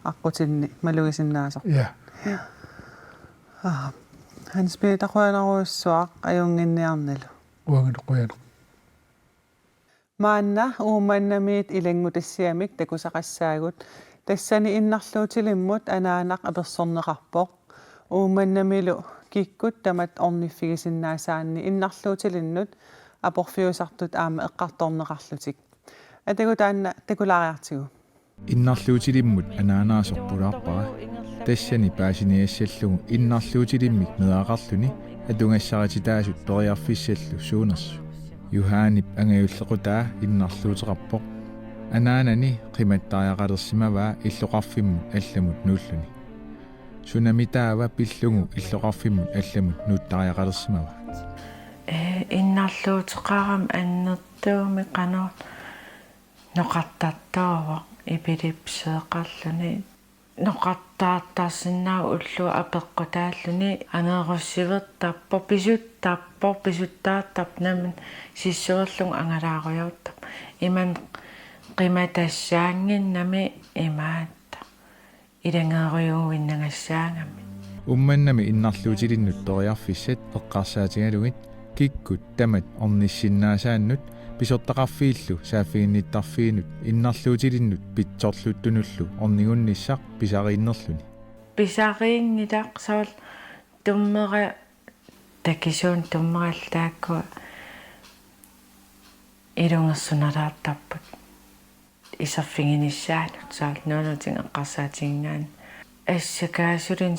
аққутинни малугисиннаасар
я
Hans Peter røanaruissuaq ajunginniarnalu
уангинеқуяна
Maanna uumannamiit ilangutassiamik takusaqassaagut tassani innarluutilimmut anaanaq apersorneqarpoq uumannamilu kikkut tamat orniffigisinnaassaanni innarluutilinnut aporfiusartut aama eqqartorneqarlutik atagutaanna takulaariartigu
Innarluutilimmut anaanaasorpulaarpara тассани паасиниассаллугу иннарлуутилиммик меақарлүни атунгассаратитаасут периарфиссаллу суунерсу юхаанип ангаюллекутаа иннарлуутеқарпоқ анаанани қиматтариақалерсимаваа иллоқарфиммут алламут нууллуни сунамитаава пиллугу иллоқарфиммут алламут нууттариақалерсимава
иннарлуутеқарам аннертууми қанаа ноқартартаава ипилипсеэқарлүни ноқартаартарсинаа уллу апеққутааллуни анееруссивертарпо писуттаартап намин сиссуерлун ангалааруйуттап иман қиматассаангиннами имаатта илангеруйуиннагассаангами
умманнами иннарлуутилиннут ториарфиссат эққарсаатигалугит киккут тамат орниссиннаасааннут писортақарфииллу сааффигинниттарфиинут иннарлуутилиннут питсорлуттунуллу орнигунниссақ писарииннерлүни
писариингилақ саул туммера такисуун туммераллааккуа илунгерсуналаартарпут исерфигиниссаанут саул нуунутин эққарсаатингаан ассакаасулин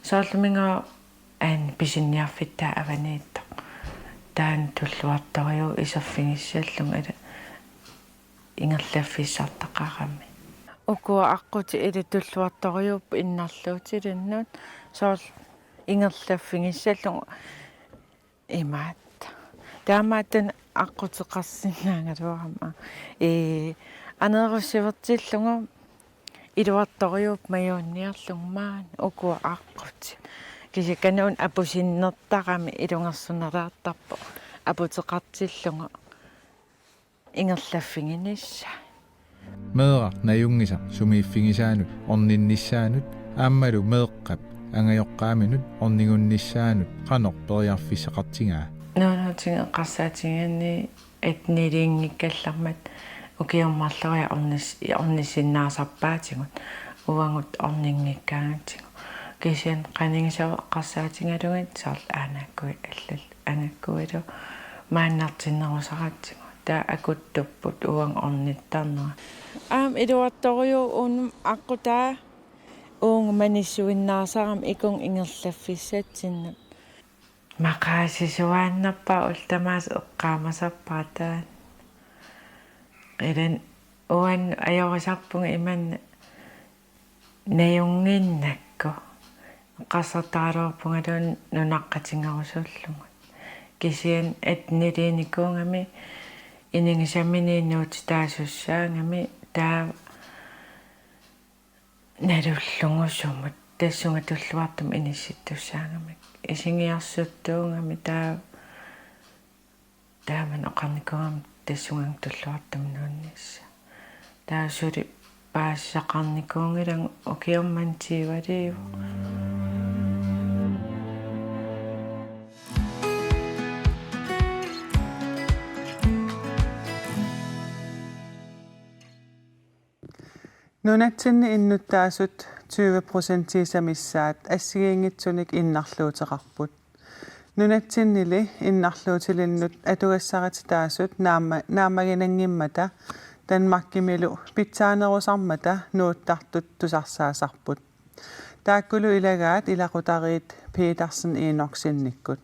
саулмингаа аан писинниарфиттаа аваниитто таан туллуарториу исерфигиссаллун ала ингерлаффиссартақарами укуа аққути или туллуарториуп иннарлуутилиннут саул ингерлаффигиссаллун имаатта таамаатан аққутеқарсинаагалуарама анееруссивертиллунга илуарториуп маюунниарлугмаан укуа аққути кисикануун апусиннертарами илунгерсуналаартарпо апутеқартиллунга ингерлаффигинисса
меэра наюнгиса сумииффигисаанут орнинниссаанут ааммалу меэққап ангайоққааминут орнигунниссаанут қанор периарфиссақартигаа
нуунутин эққарсаатингани этнилиингиккаллармат укиуммарлуя орнисиннаасарпаатигут уангут орнингиккаагатигу кисиан канингисава эққарсаатингалугит саарл аанаккуи аллал анаккуилу мааннартиннерусаратсигу таа акуттуппут уан орниттарнера илуарториу уунум аққутаа уунг маниссуиннаасарам икун ингерлаффиссатсиннут мақаасисуааннарпаа ултамаас эққаамасарпаатаа илан уан аёрисарпунга иманна наюнгиннакку эққарсартаалуарпунгалуун нунаққатингерусууллугут kisian etnilinikungami iningisaminiinnuut taasussaaangami taa nalullungusumut tassunga tulluartum inissittussaangami isingiarsuttuungami taaman oqarnikungam tassungang tulluartum nuunnissa taasuli paassaqarnikuungilang ukiormantiivaliivu
Nunatsinni innuttaasut 20% samissaat assigiingitsunik innarluuteqarput. Nunatsinnili innarluutilinnut atugassaritaasut naammaginangimmata Danmarkimilu pitsaanerusarmata nuuttartut tusarsaasarput. Taakkulu ilagaat ilaqutariit Petersen iinorsinnikkut.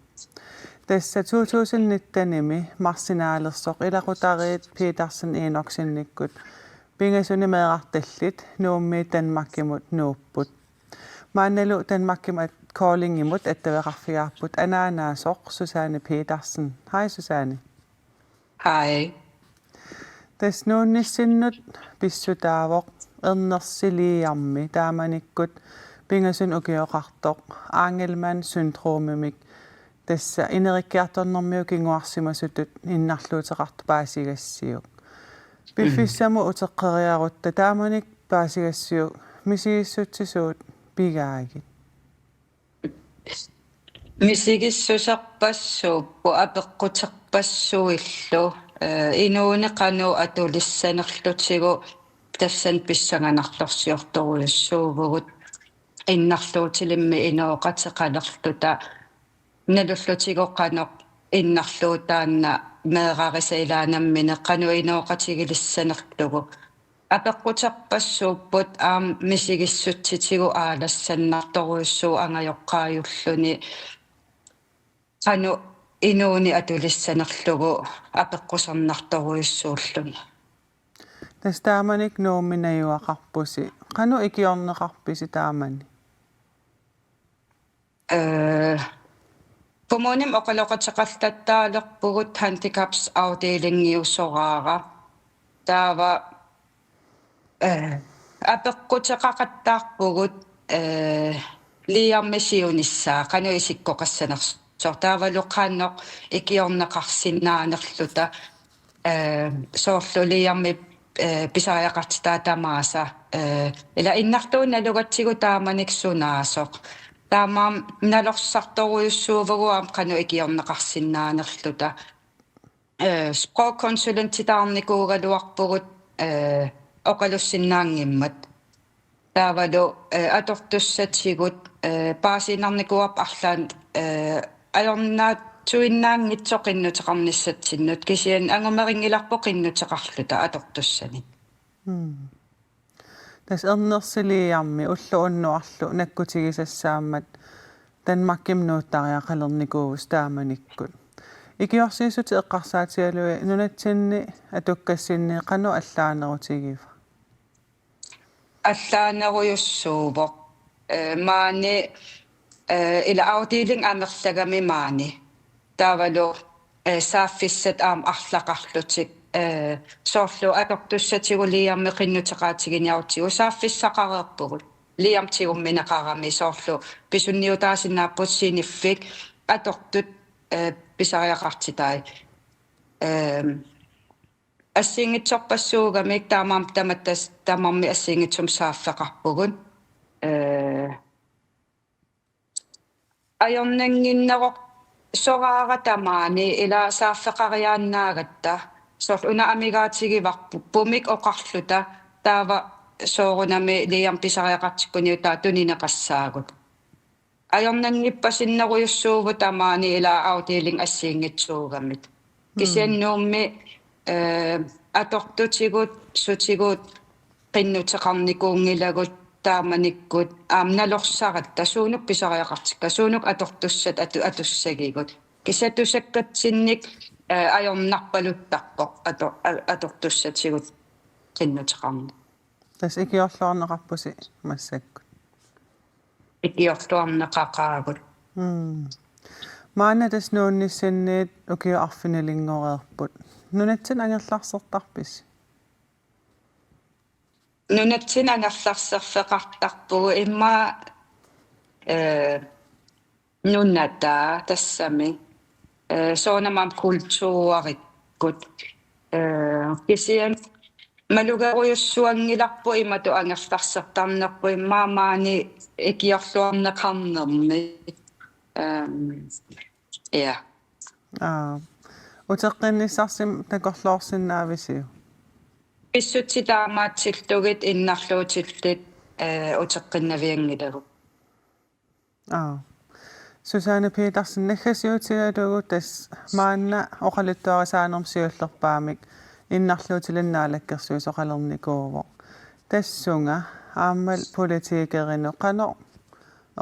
Tässä 2019 marsinaalersoq ilaqutariit Petersen iinorsinnikkut. Pingasuni meeqartallit nuummi Danmarkimut nuupput. Maannalu Danmarkimut callingimut attaveqarfigaarput anaanaasoq Susanne Petersen. Hej Susanne.
Hej.
Tas nuunnissinnut pissutaavoq ernersiliiarmi taamanikkut pingasun ukioqartoq Angelman syndroomimik tassa inerikkiartornermiu kinguarsimasutut innarluuteqartu paasigassiuk. Piffissamu uteqqeriarutta taamanik paasigassiu misigissutsisuut pigaagit.
Misigissusarpassuuppu apeqqutserpassuillu inuuni qanu atulissanerlutigu tassan pissanganarlorsiortoruissuuvugut innarluutilimmi inooqateqalerluta nalullutigu qanoq innarluutaanna meeqarisa ilaanammine qanu inooqatigilissanerlugu apeqqutserpassuupput misigissutsitigu aalassannartoruissuu angajoqqaayulluni qanu inuuni atulissanerlugu apeqqusarnartoruissuulluni
Tas taamanik nuumminajuaqarpusi qanu ikiorneqarpisi taamani
Kommunim oqaloqateqaltattaalerpugut handicaps afdelingiussoraara taava apeqqutеqaqattaarpugut liarmisiunissaa qanu isikkoqassanersoor taavalu qaannoq ikiorneqarsinnaanerluta soorlu liarmi pisariaqartitaa tamaasa ila innartuunnalugatsigu taamanik sunaasoq taamaam nalorsartoruissuuvaguam qanu ikiorneqarsinnaanerluta sprogkonsulentitaarnikuugaluarpugut oqalussinnaangimmat taavalu atortussatsigut paasinarnikuap arlaan ajornaat suinnaangitsoqinnuteqarnissatsinnut kisian angumeringilarpu qinnuteqarluta atortussani
Tas ernersiliiarmi ullu unnuarlu nakkutigisassaammat Danmarkim nuuttariaqalernikuuvus taamanikkut ikiorsiisuti eqqarsaatialui nunatsinni atukkassinnii qanu allaanerutigiva
allaaneruyussuuvoq maani ila autiling amerlagami maani taavalu saaffissat arlaqarlutik soorlu atortussatigu liarmi qinnuteqaatiginiarutigu saaffissaqareerpugut liamtigummineqarami soorlu pisunniutaasinnaaput siniffik atortut pisariaqartitai ассингитсорпассуугамик таамаам таматтас таамарми ассингитсум сааффеқарпугун ajornanginneroq soraara tamaani ila saaffeqariaannaaгаtta sorl una amigaatigivарпу pumik oqarluta taava soorunami liam pisariaqartikkuniutaa tunineqassaagut ajornanngippasinneruyussuuvu tamaani ila autiling assiingitsuugamit kisiannuummi atortutigut sutigut qinnuteqarnikuungilagut taamanikkut nalorsarat tasuunuk pisariaqartikka suunuk atortussat atussagigut kisatusakkatsinnik ajornarpaluttarpoq atortussatigut qinnuteqarni
Tas ikiorluarneqarpusi massakkut
ikiorluarneqaqaagut
Maana tasnuunnissanniit ukiuarfinalingorerput. Nunatsin angerlarsertarpis.
Nunatsin angerlarserfeqartarpugu imma nunnata tassami soonamam kultuurikkut kisian malugeruyussuangilarpu imatu angerlarsertarnerpu immaamaani ikiorluarneqarnermi ja
Uteqqinissarsim takorluorsinnaavisiu.
Pissutitaamaatsiltugit innarluutillit uteqqinnaviangilagu.
Susanne Petersen naggasiutigalugu tas maanna oqaluttuarisaanермсиуллерpaamik innarluutilinnaалаккерсуис oqalernikuuvo. Tassunga aammal politikerino qano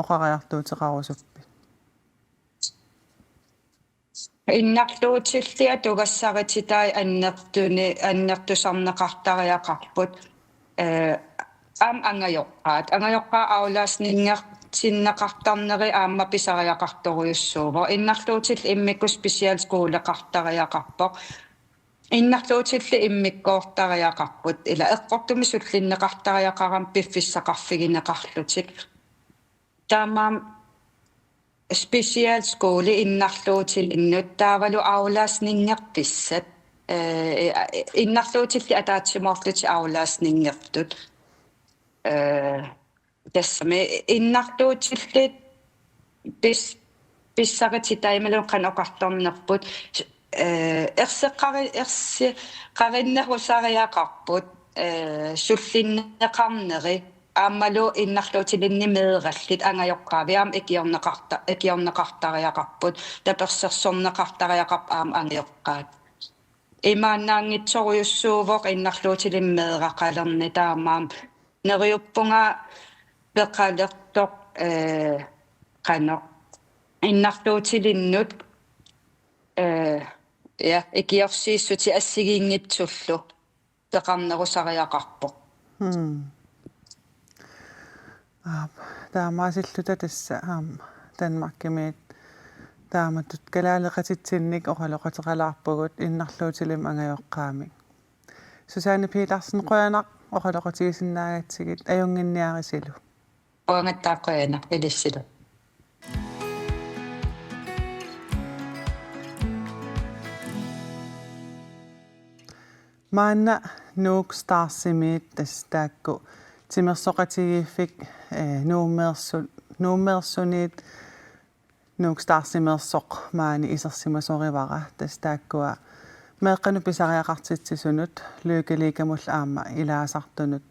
oqariartuutiqarusuppi.
Innarluutillia tugassarititai annertusarneqartariaqarput angajoqqaa aulaasningertinneqartarneri aamma pisariaqartoruyussuuvo innarluutil immikku special school-eqartariaqarpoq innarluutilli immikkoortariaqarput ila eqqortumi sullinneqartariaqaram piffissaqarfigineqarlutik taamaam special school innarluutil innuttaavalu aulaasningerpissat innarluutilli ataatsimorluti aulaasningertut tassami innarluutillit pissarititai qanoqartornerput erseqqarinnerusariaqarput sullinneqarneri aammalu innarluutilinnimeerallit angajoqqaaviam ikiorneqartariaqarput tapersersorneqartariaqarp aam angajoqqaat imaannaangitsoruyussuuvoq innarluutilimmeeraqalerni taamaam neriuppunga peqalertoq qano innarluutilinnut ja ikiorsiissuti assigiingitsullu peqarnerusariaqarpoq
taamaasilluta tassa Danmarkimiit taamatut kalaaleqatitsinnik oqaloqateqalaarpugut innarluutilim angajoqqaamik Susanne Petersen qoyanaq oqaloqatigisinnaagatigit ajunginniarisilu
qoangattaaqoyanaq ilissilu
maanna nuukstarsimit tastaakku timersoqatigiiffik nuummeersunit nuukstarsimersoq maani isersimasorivaqa tastaakkua meeqqanu pisariaqartitsisunut lykkeliikamull aamma ilaasartunut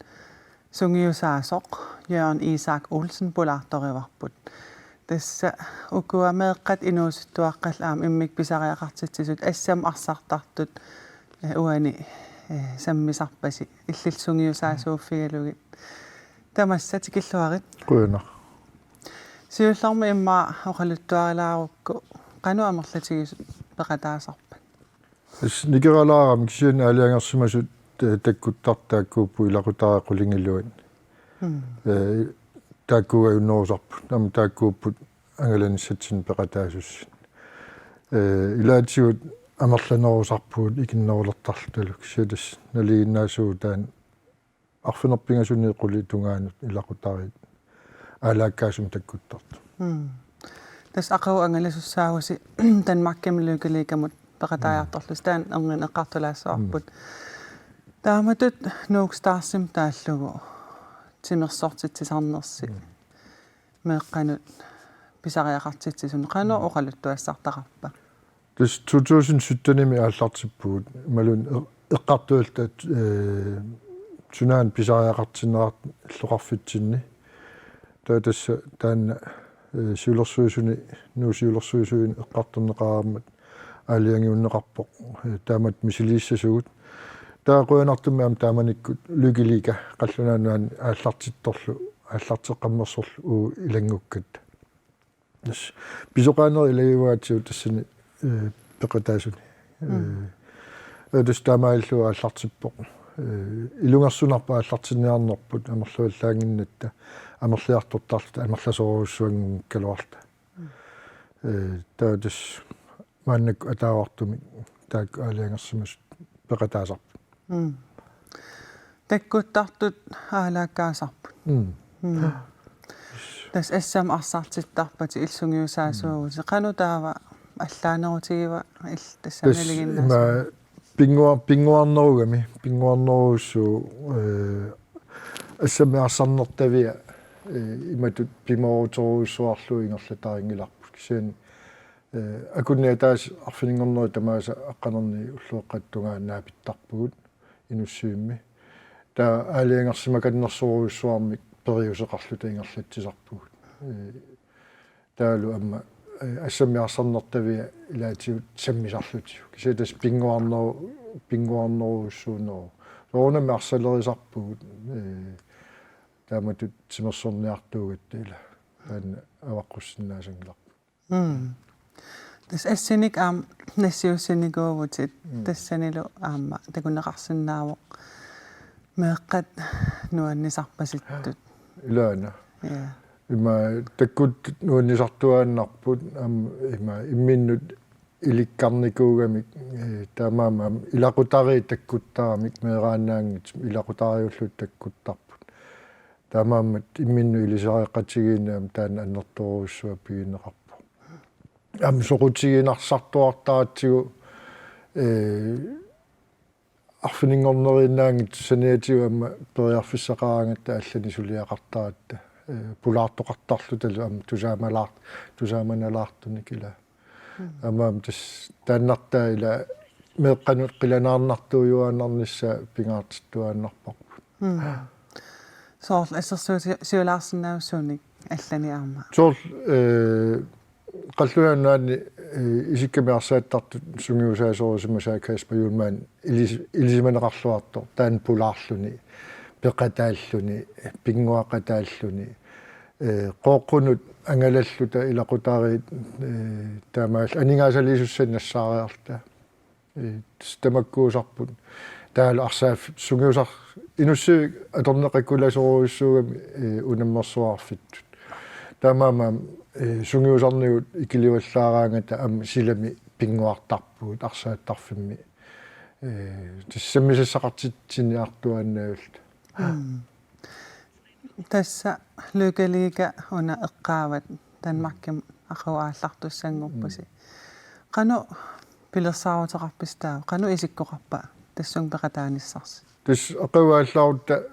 sungiusaasoq Jørgen Isak Olsen pulaartorivarput tassa ukua meeqqat inuusuttuaqqal aam immik pisariaqartitsisut assam arsartartut uani sammisarpasi illilsungiusaasuuffigalugit tamassatiqilluarit
Quina
siullarma imma oqaluttuarilаарukku qanu amerlatigis peqataasarpa
Nigeralaaram kisian aliangersimasut takkuttartaakkuuppu ilaqutaaqulingilluat taakkuga unnoosarpu nam taakkuupput angalanissatsin peqataasussin ilaatigut amerlanerusarpuut ikinnerulertarlutalu kisiatas naliginnaasuutaan arfinerpingasuni quli tungaanut ilaqutarit alaakkaasum takkuttartu
tas aqaw angalasussaawasi Danmarkkamilukaliikamut peqataajartorlus taan ernin eqqartulaassarput taamatut nuukstarsim taallugu timersortitsisarnersi meeqqanut pisariaqartitsisun qanu oqaluttuassartaqarpa
tas 2017 aallartippuut malun eqqartualta sunaan pisariaqartinnerat illuqarfitsinni taatassa taanna siulersuisuni nuusiulersuisuin eqqartorneqarammat aaliangiunneqarpoq taamat misiliissasugut taaquanartummaam taamanikkut lykiliika qallunaanaan aallartittorlu aallarteqqammersorlu ilangukkat tas pisoqaaneri ilagiuaatigut tassani peqataasuni tas taamaillu aallartippoq ilungersunarpa aallartinniarnerput amerluallaanginnatta amerliartortarluta amerlasoruussuangkaluarta таатас мааннак атаавартуми таак аалиангерсимас пеқатаасарп
таккуттартут аалааккаасарпут тас ассам арсартиттарпати иллунгиусаасуугути кану таава аллаанерутигива ил тассамалигиннаас
пингуарнеругами ассами арсарнертавиа иматут пимооторуйссуарлу ингерлатарингиларпут кисиани акунниа таас арфинингорнери тамааса аққанерни уллуоққаттунгаа наапиттарпугут инуссуимми таа аалиангерсимаканнерсоруйссуармик периусеқарлута ингерлатсисарпугут таалу амма ассами арсарнертавиа илаатиут саммисарлутиу кисиатас пингуарнеруйссуунеру роонами арсалерисарпугут тааматут симерсорниартуугат ила таана аваққуссинаасангилар
тас ассиник нассиуссиникуувутит тассанилу аама такунеқарсинаавоқ меэққат нуаннисарпаситтут
илаана има таккут нуаннисартуааннарпут има имминнут иликкарникуугамик таамаама илақутари таккуттарамик меэраанаангит илақутариуллут таккуттарпут таамаамат имминну илисариққатигиинаам таана аннерторуйссуа пигинеқарпу соқутигинарсартуартаатсигу арфинингорнеринаангит саниатигу амма периарфиссақараангатта аллани сулиақартаатта пулаартоқартарлуталу ам тусааманалаартуни кила амаам тас тааннартаа ила меэққанут қиланаарнартуйуааннарнisса пингаартиттуааннарпарпут
соорл ассерсуутиулаарсинаассууник аллани аама
соорл qallunaanni isikkamiarsaattartut sungiusaasoorisимасаакаспа юлмаан илисиманеқарлуарто таан пулаарлуни пеқатааллуни пингуақатааллуни қооққунут ангалаллута илақутаариит таамаал анингаасалиисуссаннассаариарта стамаккуусарпут таала арсааф сунгиусар инуссу аторнеқаккуласоруйссуугами унаммерсуарфиттут таамаама сунгиусарниут икиливаллаараангата ам силами пингуартарпуут арсааттарфимми тассаммисассақартитсиниартуаннаавалт
тасса лукалига уна эққаават танмарким ақуааллартуссангорпаси қану пилерсааруутеқарпистаа қану исиккоқарпа тассун пеқатааниссарси
тас ақуааллаарутта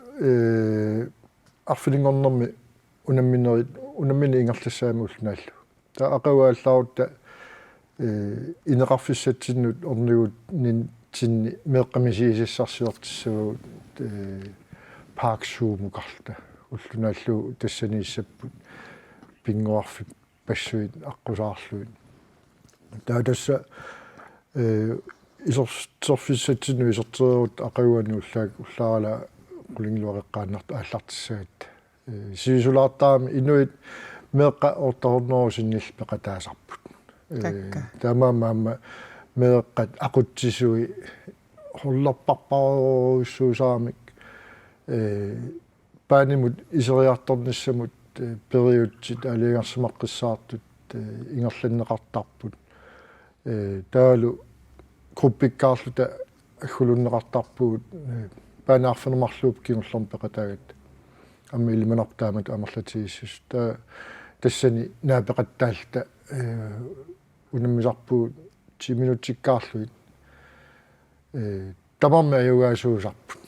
арфилингорнэрми унаммини ингерлассаамуулнааллу таа ақуааллаарутта инеқарфиссатсиннут орнигут нин тинни меэққамисиисассарсиортиссагут пааксуумукарта уллунааллу тассанииссаппут пингуарфи пассуит аққусаарлуит таа тасса исорфиссатсину исортеруут ақуани уллаарала кулингилуақеққааннарта ааллартиссагат сиисулаартаами инуит меэққа орторнерусиннил пеқатаасарпут таамаама меэққат ақутсисуи холларпарпаруйссуусаамик паанимут исериарторниссамут периутсит алигарсимаққиссаартут ингерланнеқартарпут таалу группиккаарлута аггулуннеқартарпугут паанаарфинермарлууп кигуллорн пеқатаагат амми илиманартаамат амерлатигиссус тассани наапеқаттаалта унаммисарпугут 10 минутиккаарлуит тамарми аюгаасуусарпут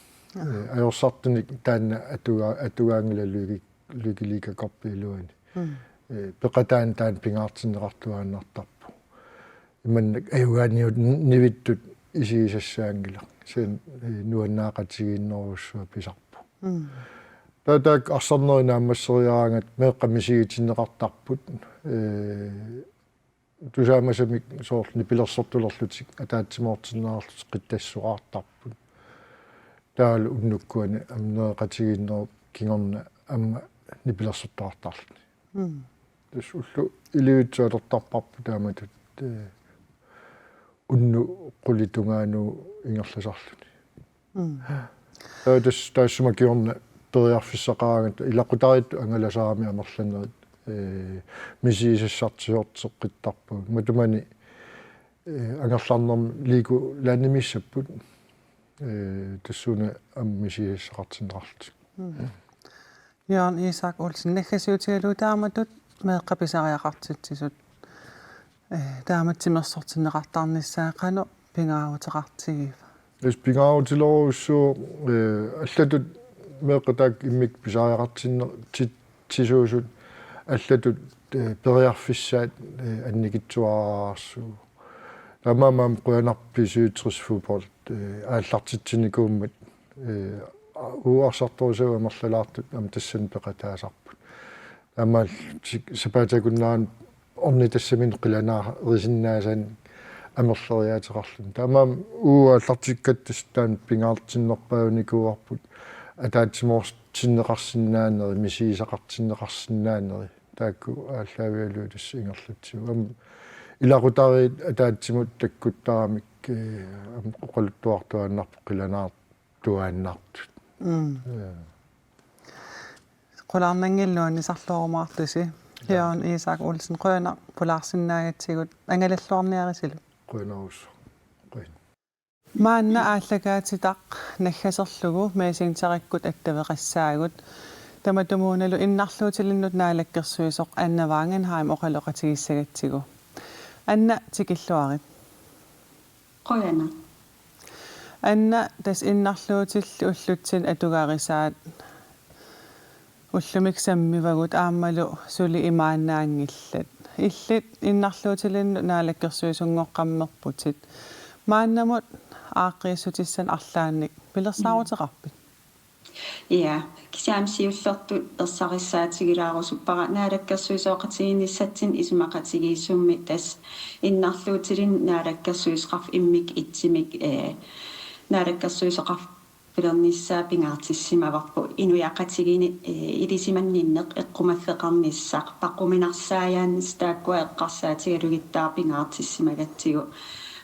ajorсартуник таанна атугаангила лугилика корпилуани пеқатаан таан пингаартиннеқартуааннартарпу иманнак аюгааниут нивиттут исигисассаангила сен нуаннаақатигииннеруссуа писарпу таатаак арсарнеринааммассериараангат меэққамисигитиннеқартарпут тусаамасамик соорни пилерсортулерлутик атаатсимоортиннеарлут қиттассуаартарпут таал уннуккуани амнеэқатигииннеру кингорна амма нипилерсортаартарлуни тас уллу иливитсуалертарпарпу тааматут унну қулитунгаану ингерласарлуни тас таассума киорна периарфиссақараагат илақутарит ангаласаарами амерланерит мисиисассартисуортеққиттарпуг матумани ангерларнерм лику лаанимиссаппут тассуна мисииссақартинерарлутик
Jørgen Isak Olsen наггасиутигалуу тааматут меэққаписариақартитсисут тааматсимерсортинеқартарниссаа қано пингаавутеқартигиива
пингаавутилоруссуу аллатут меэққатаак иммик писариақартинне тисуусут аллатут периарфиссаат анникитсуараарсуу тамамам қуянарписуитрисфупорт ааллартитсиникууммат уарсарторусава мерлалаартут ам тассан пеқатаасарпут амал сапаатакуннаан орни тассамин қиланаа рисиннаасан амерлериаатеқарлун тамам аллартиккаттас таан пингаартиннерпауникуарпут атаатсимоорс тиннеқарсинаанери мисиисақартиннеқарсинаанери таакку ааллаавиалуу тасса ингерлатсуу ам илақутариит атаатсимут таккуттарамик оқалуттуартуаннарпу қиланаар туааннартут
qulaarnanngilluuni sarluorumaartusi Jørgen Isak Olsen qøna pulaarsinnaagatsigut angalalluarniarisilu
qønaus
maanna aallagaatitaq naggaserlugu meesinterikkut attaveqassaagut tamatumuunalu innarluutilinnut naalakkersuisoq Anna Wangenheim oqaloqatigissagatsigu Anna tikilluarit
qøna
Anna tas innarluutillu ullutsin atugarisaat ullumik sammivagut aammalu suli imaannaangillat illit innarluutilinnu naalakkersuisungoqqammerputit maannamut aaqqiissutissan arlaannik pilersaaruteqarpit
ja kisiamsiullertu ersarissaatigilaarusuppaqa naalakkersuisooqatiginnissatsin isumaqatigiissummi tas innarluutilin naalakkersuisqarf immik itsimik naalakkersuisoqarf pilernissaa pingaartissimavarpu inuyaqatigini ilisimanninneq eqqumaffeqarnissaq paqquminarsaayaannis taakkua eqqarsaatigalugittaa pingaartissimagatsigu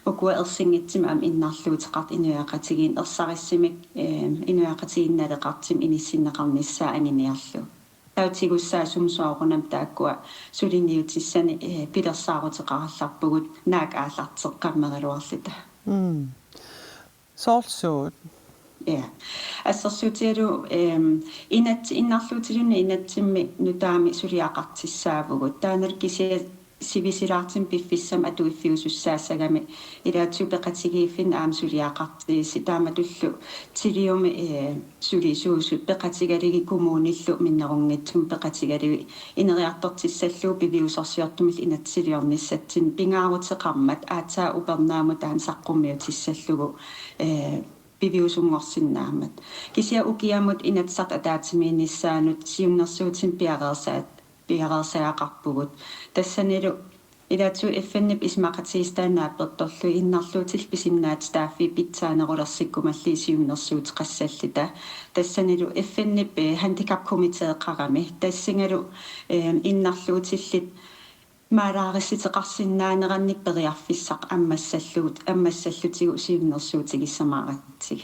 ukua ersinngitsima am innarluuteqart inuyaqatigin erssarissimik inuyaqatiginnaleqartim inissinneqarnissaa anginiarlu tautigussaa sumsuaqunam taakkua suliniutissani pilersaaruteqarallarpugut naak aallarteqqammereluarlita
soorsuut
ja assерсуутиалу innarluutilunni inatsimmi nutaami suliaqartissaavugut taanal kisia sivisilaartim piffissam atuiffiusussaassagami ilaatsupeqatigiiffin aam suliaqartiisi taamatullu tiliumi sulisuusut peqatigaligi kumuunillu minnerungitsum peqatigaligi ineriartortissalluu piviusorsiortumil inatsiliornissatsin pingaaruteqarmat aatsaa upernaamu taan saqqummiutissallugu piviusungorsinnaammat kisia ukiamut inatsart ataatimiinissaanut siunnersuutin piareersaaqarpugut tassanilu ilaatsu effennip ismaqatigistaannaappertorlu innarluutil pisinnaat staaffi pitsaanerulersikkumallii siunnersuutiqassallita tassanilu effennip handicap-komiteeqarami tassingalu innarluutillit maalaarissiteqarsinnaanerannik periarfissaq аммассаллутигу сиуннерсуутигиссамааратсиг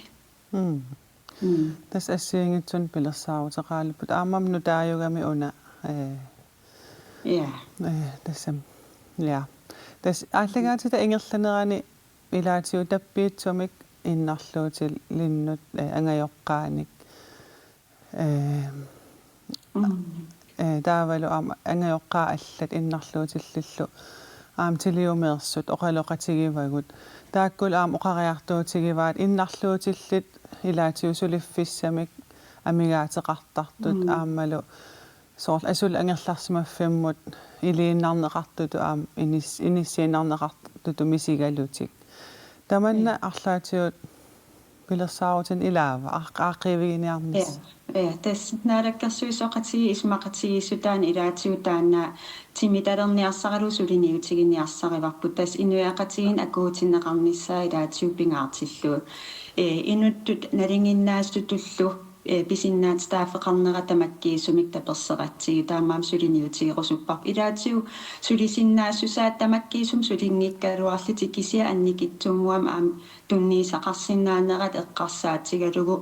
тас ассиингитсун пилерсааруутеқаалуппут аамам нутааюгами уна тассам тас ааллагаатита ингерланерани илаатиу таппиитсумик иннарлуутил линнут ангайоққааник таавалу аама ангайоққаа аллат иннарлуутиллиллу аам тилиумеерсут оқалоқатигивагут тааккул аам оқариартуутигиваат иннарлуутиллит илаатиусулиффиссамик амигаатеқартартут ааммалу соорл асул ангерларсимаффиммут илииннарнеқартуту аам иниссииннарнеқартуту мисигалутик таманна арлаатиут пилерсаарутин илаава ааққивигиниарнис
тас нaalakkersuisoqatigi ismaqatigissutaan ilaatiutaanna timitalерниарсаралу сулиниутигинниарсариварпут тас инуяқатигин акуутиннеқарнissaа илаатиуппингаартиллу инуттут налингиннаассутуллу pisinnaat staaffeqarnera tamakkiisumik taperseqatsigu taamaam suliniutigerusuppa ilaatiu sulisinnaassusaat tamakkiisum sulinngikkaluarliti kisia annikitsuumuam aam tunniisaqarsinnaanerat eqqarsaatigalugu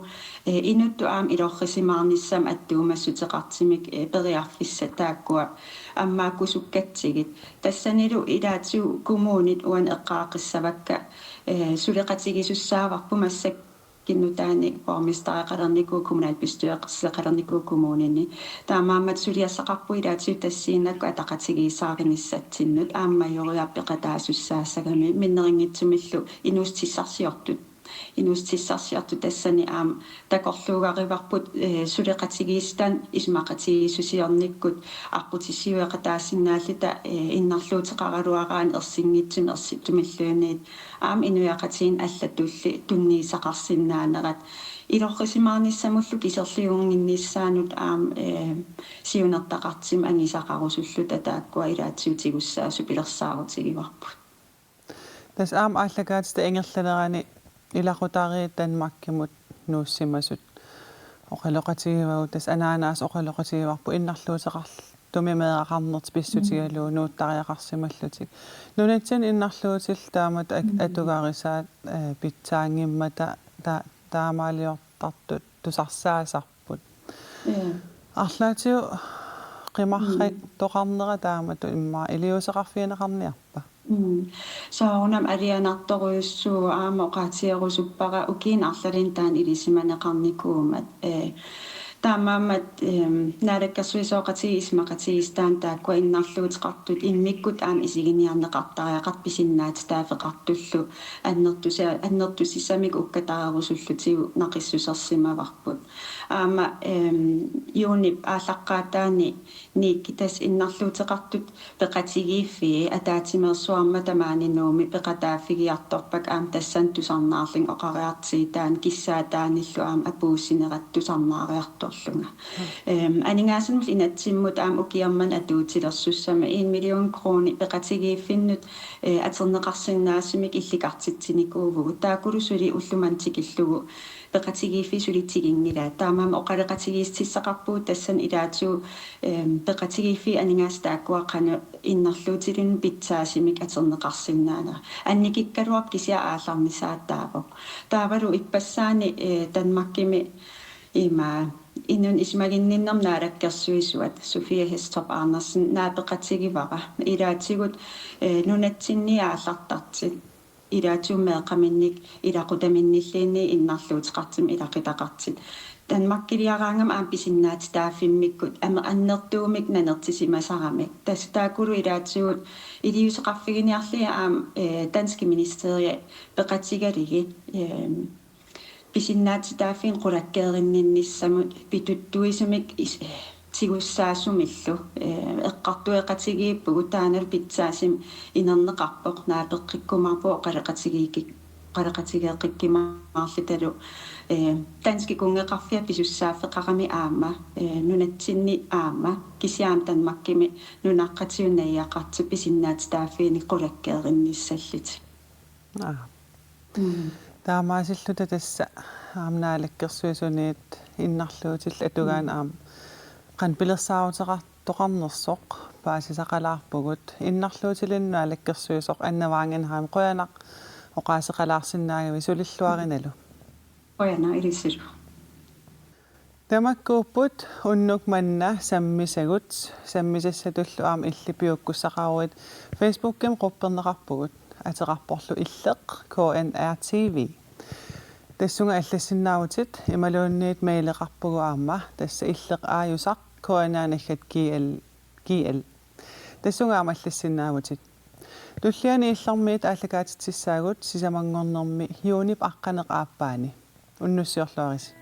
inuttu aam ilorrisimaarnissam attuumassutеқартимик periarfissa taakkua аммааккусуккатсигит тассанилу илаатиу кумуунит уан эққаақиссавакка сулеқатигисуссааварпу массак киннутаани формистаақалерникуу коммуналбистуеқарсеқалерникуу кумуунини таамааммат сулиассақарпу илаатиу тассииннакку атақатигиисаариниссатсиннут ааммайориарпеқатаасуссаассагами миннерингитсумиллу инуустиссарсиортут инуустиссарсиарту тассани аам такорлуугариварпут сулеқатигиистан исмақатигиисусиорниккут арпутиссиуеқатаассиннааллита иннарлуутеқаралуараан ерсингитсун ерситтумиллуунниит аам инуяқатигин аллатулли тунниисақарсиннаанерат илоррисимаарниссамуллу кисерлиунгинниссаанут аам сиунертақартим ангисақарусуллу татааккуа илаатсиутигуссаасу пилерсаарутигиварпут
тас аам ааллагаатиста ингерлалерани илақутаариит танмаккимут нууссимасут оқалоқатигивагу тас анаанаас оқалоқатигиварпу иннарлуутеқарл тумимеэқарнерт писсутигалуу нууттариақарсималлутик нунатсин иннарлуутил таамат атугаарисаат питсаангиммата таамаалиортартут тусарсаасарпут арлаатиу qimаррик тоқарнера таамату имма илиусеқарфиинеқарниарпа
саунам алианарторуйуссуу аама оқаатиерусуппара укиин арлалин таан илисиманеқарникуумат таамаамат наалаккассуисооқатиги исмақатигистаан тааккуа иннарлуутеқартут иммиккут аама исигиниарнеқартариақарт писиннаати таафеқартуллу аннертусисамик уккатаарусуллутигу нақиссусерсимаварпут аама юунип ааллаққаатаани никкитас иннарлуутеқартут пеқатигииффи атаатимерсуарма тамаанинууми пеқатааффигиарторпак аама тассан тусарнаарлин оқариартиитаан киссаатааниллу аама апууссинерат тусарнаариарторлунга анингаасанмул инатсиммут аама укиарман атуутилерсуссама 1 миллион крони пеқатигииффиннут атернеқарсиннаасимик илликартитсиникуувгу таакулусули уллумантикиллугу пеқатигииффи сулитсигингила таамаама оқалеқатигиистиссақарпуу тассан илаатиу пеқатигииффи анингаас тааккуаққана иннерлуутилун питсаасимик атернеқарсиннаана анникиккалуап кися аалларнисааттаавоқ таавалу иппассаани танмаккими има инун исмагинниннерм наалаккерсуисуат София Хестоп Арнерсен наапеқатигивара илаатигут нунатсинниааллартартит илаатиуммеэқаминник илақутаминниллиинни иннарлуутеқартим илақитақартит танмаккилиараангам аам писиннаати тааффиммиккут аннертуумик нанертисимасарамик тастаакулу илаатигут илиусеқарфигиниарли аам дански министерие пеқатигалиги писиннаати тааффин қулаккеериннинниссамут питуттуисумик тигуссаасумиллу эққартуеқатигииппугу таанал питсаасим инернеқарпоқ наапеққиккумарпу қалеқатигеэққиккимаарлиталу тански кунгеқарфиа писуссааффеқарами аама нунатсинни аама кисиаам танмаккими нунаққатиуннаиақарту писиннаати тааффини қулаккееринниссаллити
таамаасиллута тасса аамнаалаккерсуисуниит иннарлуутил атугаан аам қан пилерсаавутеқар тоқарнерсоқ паасисақалаарпугут иннарлуутилиннаалаккерсуисоқ аннаваангинхаами қоянақ оқаасеқалаарсинаагами сулиллуариналу
қояна илиссилу
тамаккууппут уннук манна саммисагут саммисассатуллу аама иллипиуккуссақаруит фейсбукким қуппернеқарпугут атеқарпорлу иллеқ KNRTV тассунга аллассиннаавутит ималуунниит меилеқарпугу аама тасса иллеқ ааюсақ KNRNаггат GL тассунга аама аллассиннаавутит туллиани иллэрмиит ааллагаатитсissaagut сисамангорнэрми юунип аққанеқ ааппаани уннуссиорлуарис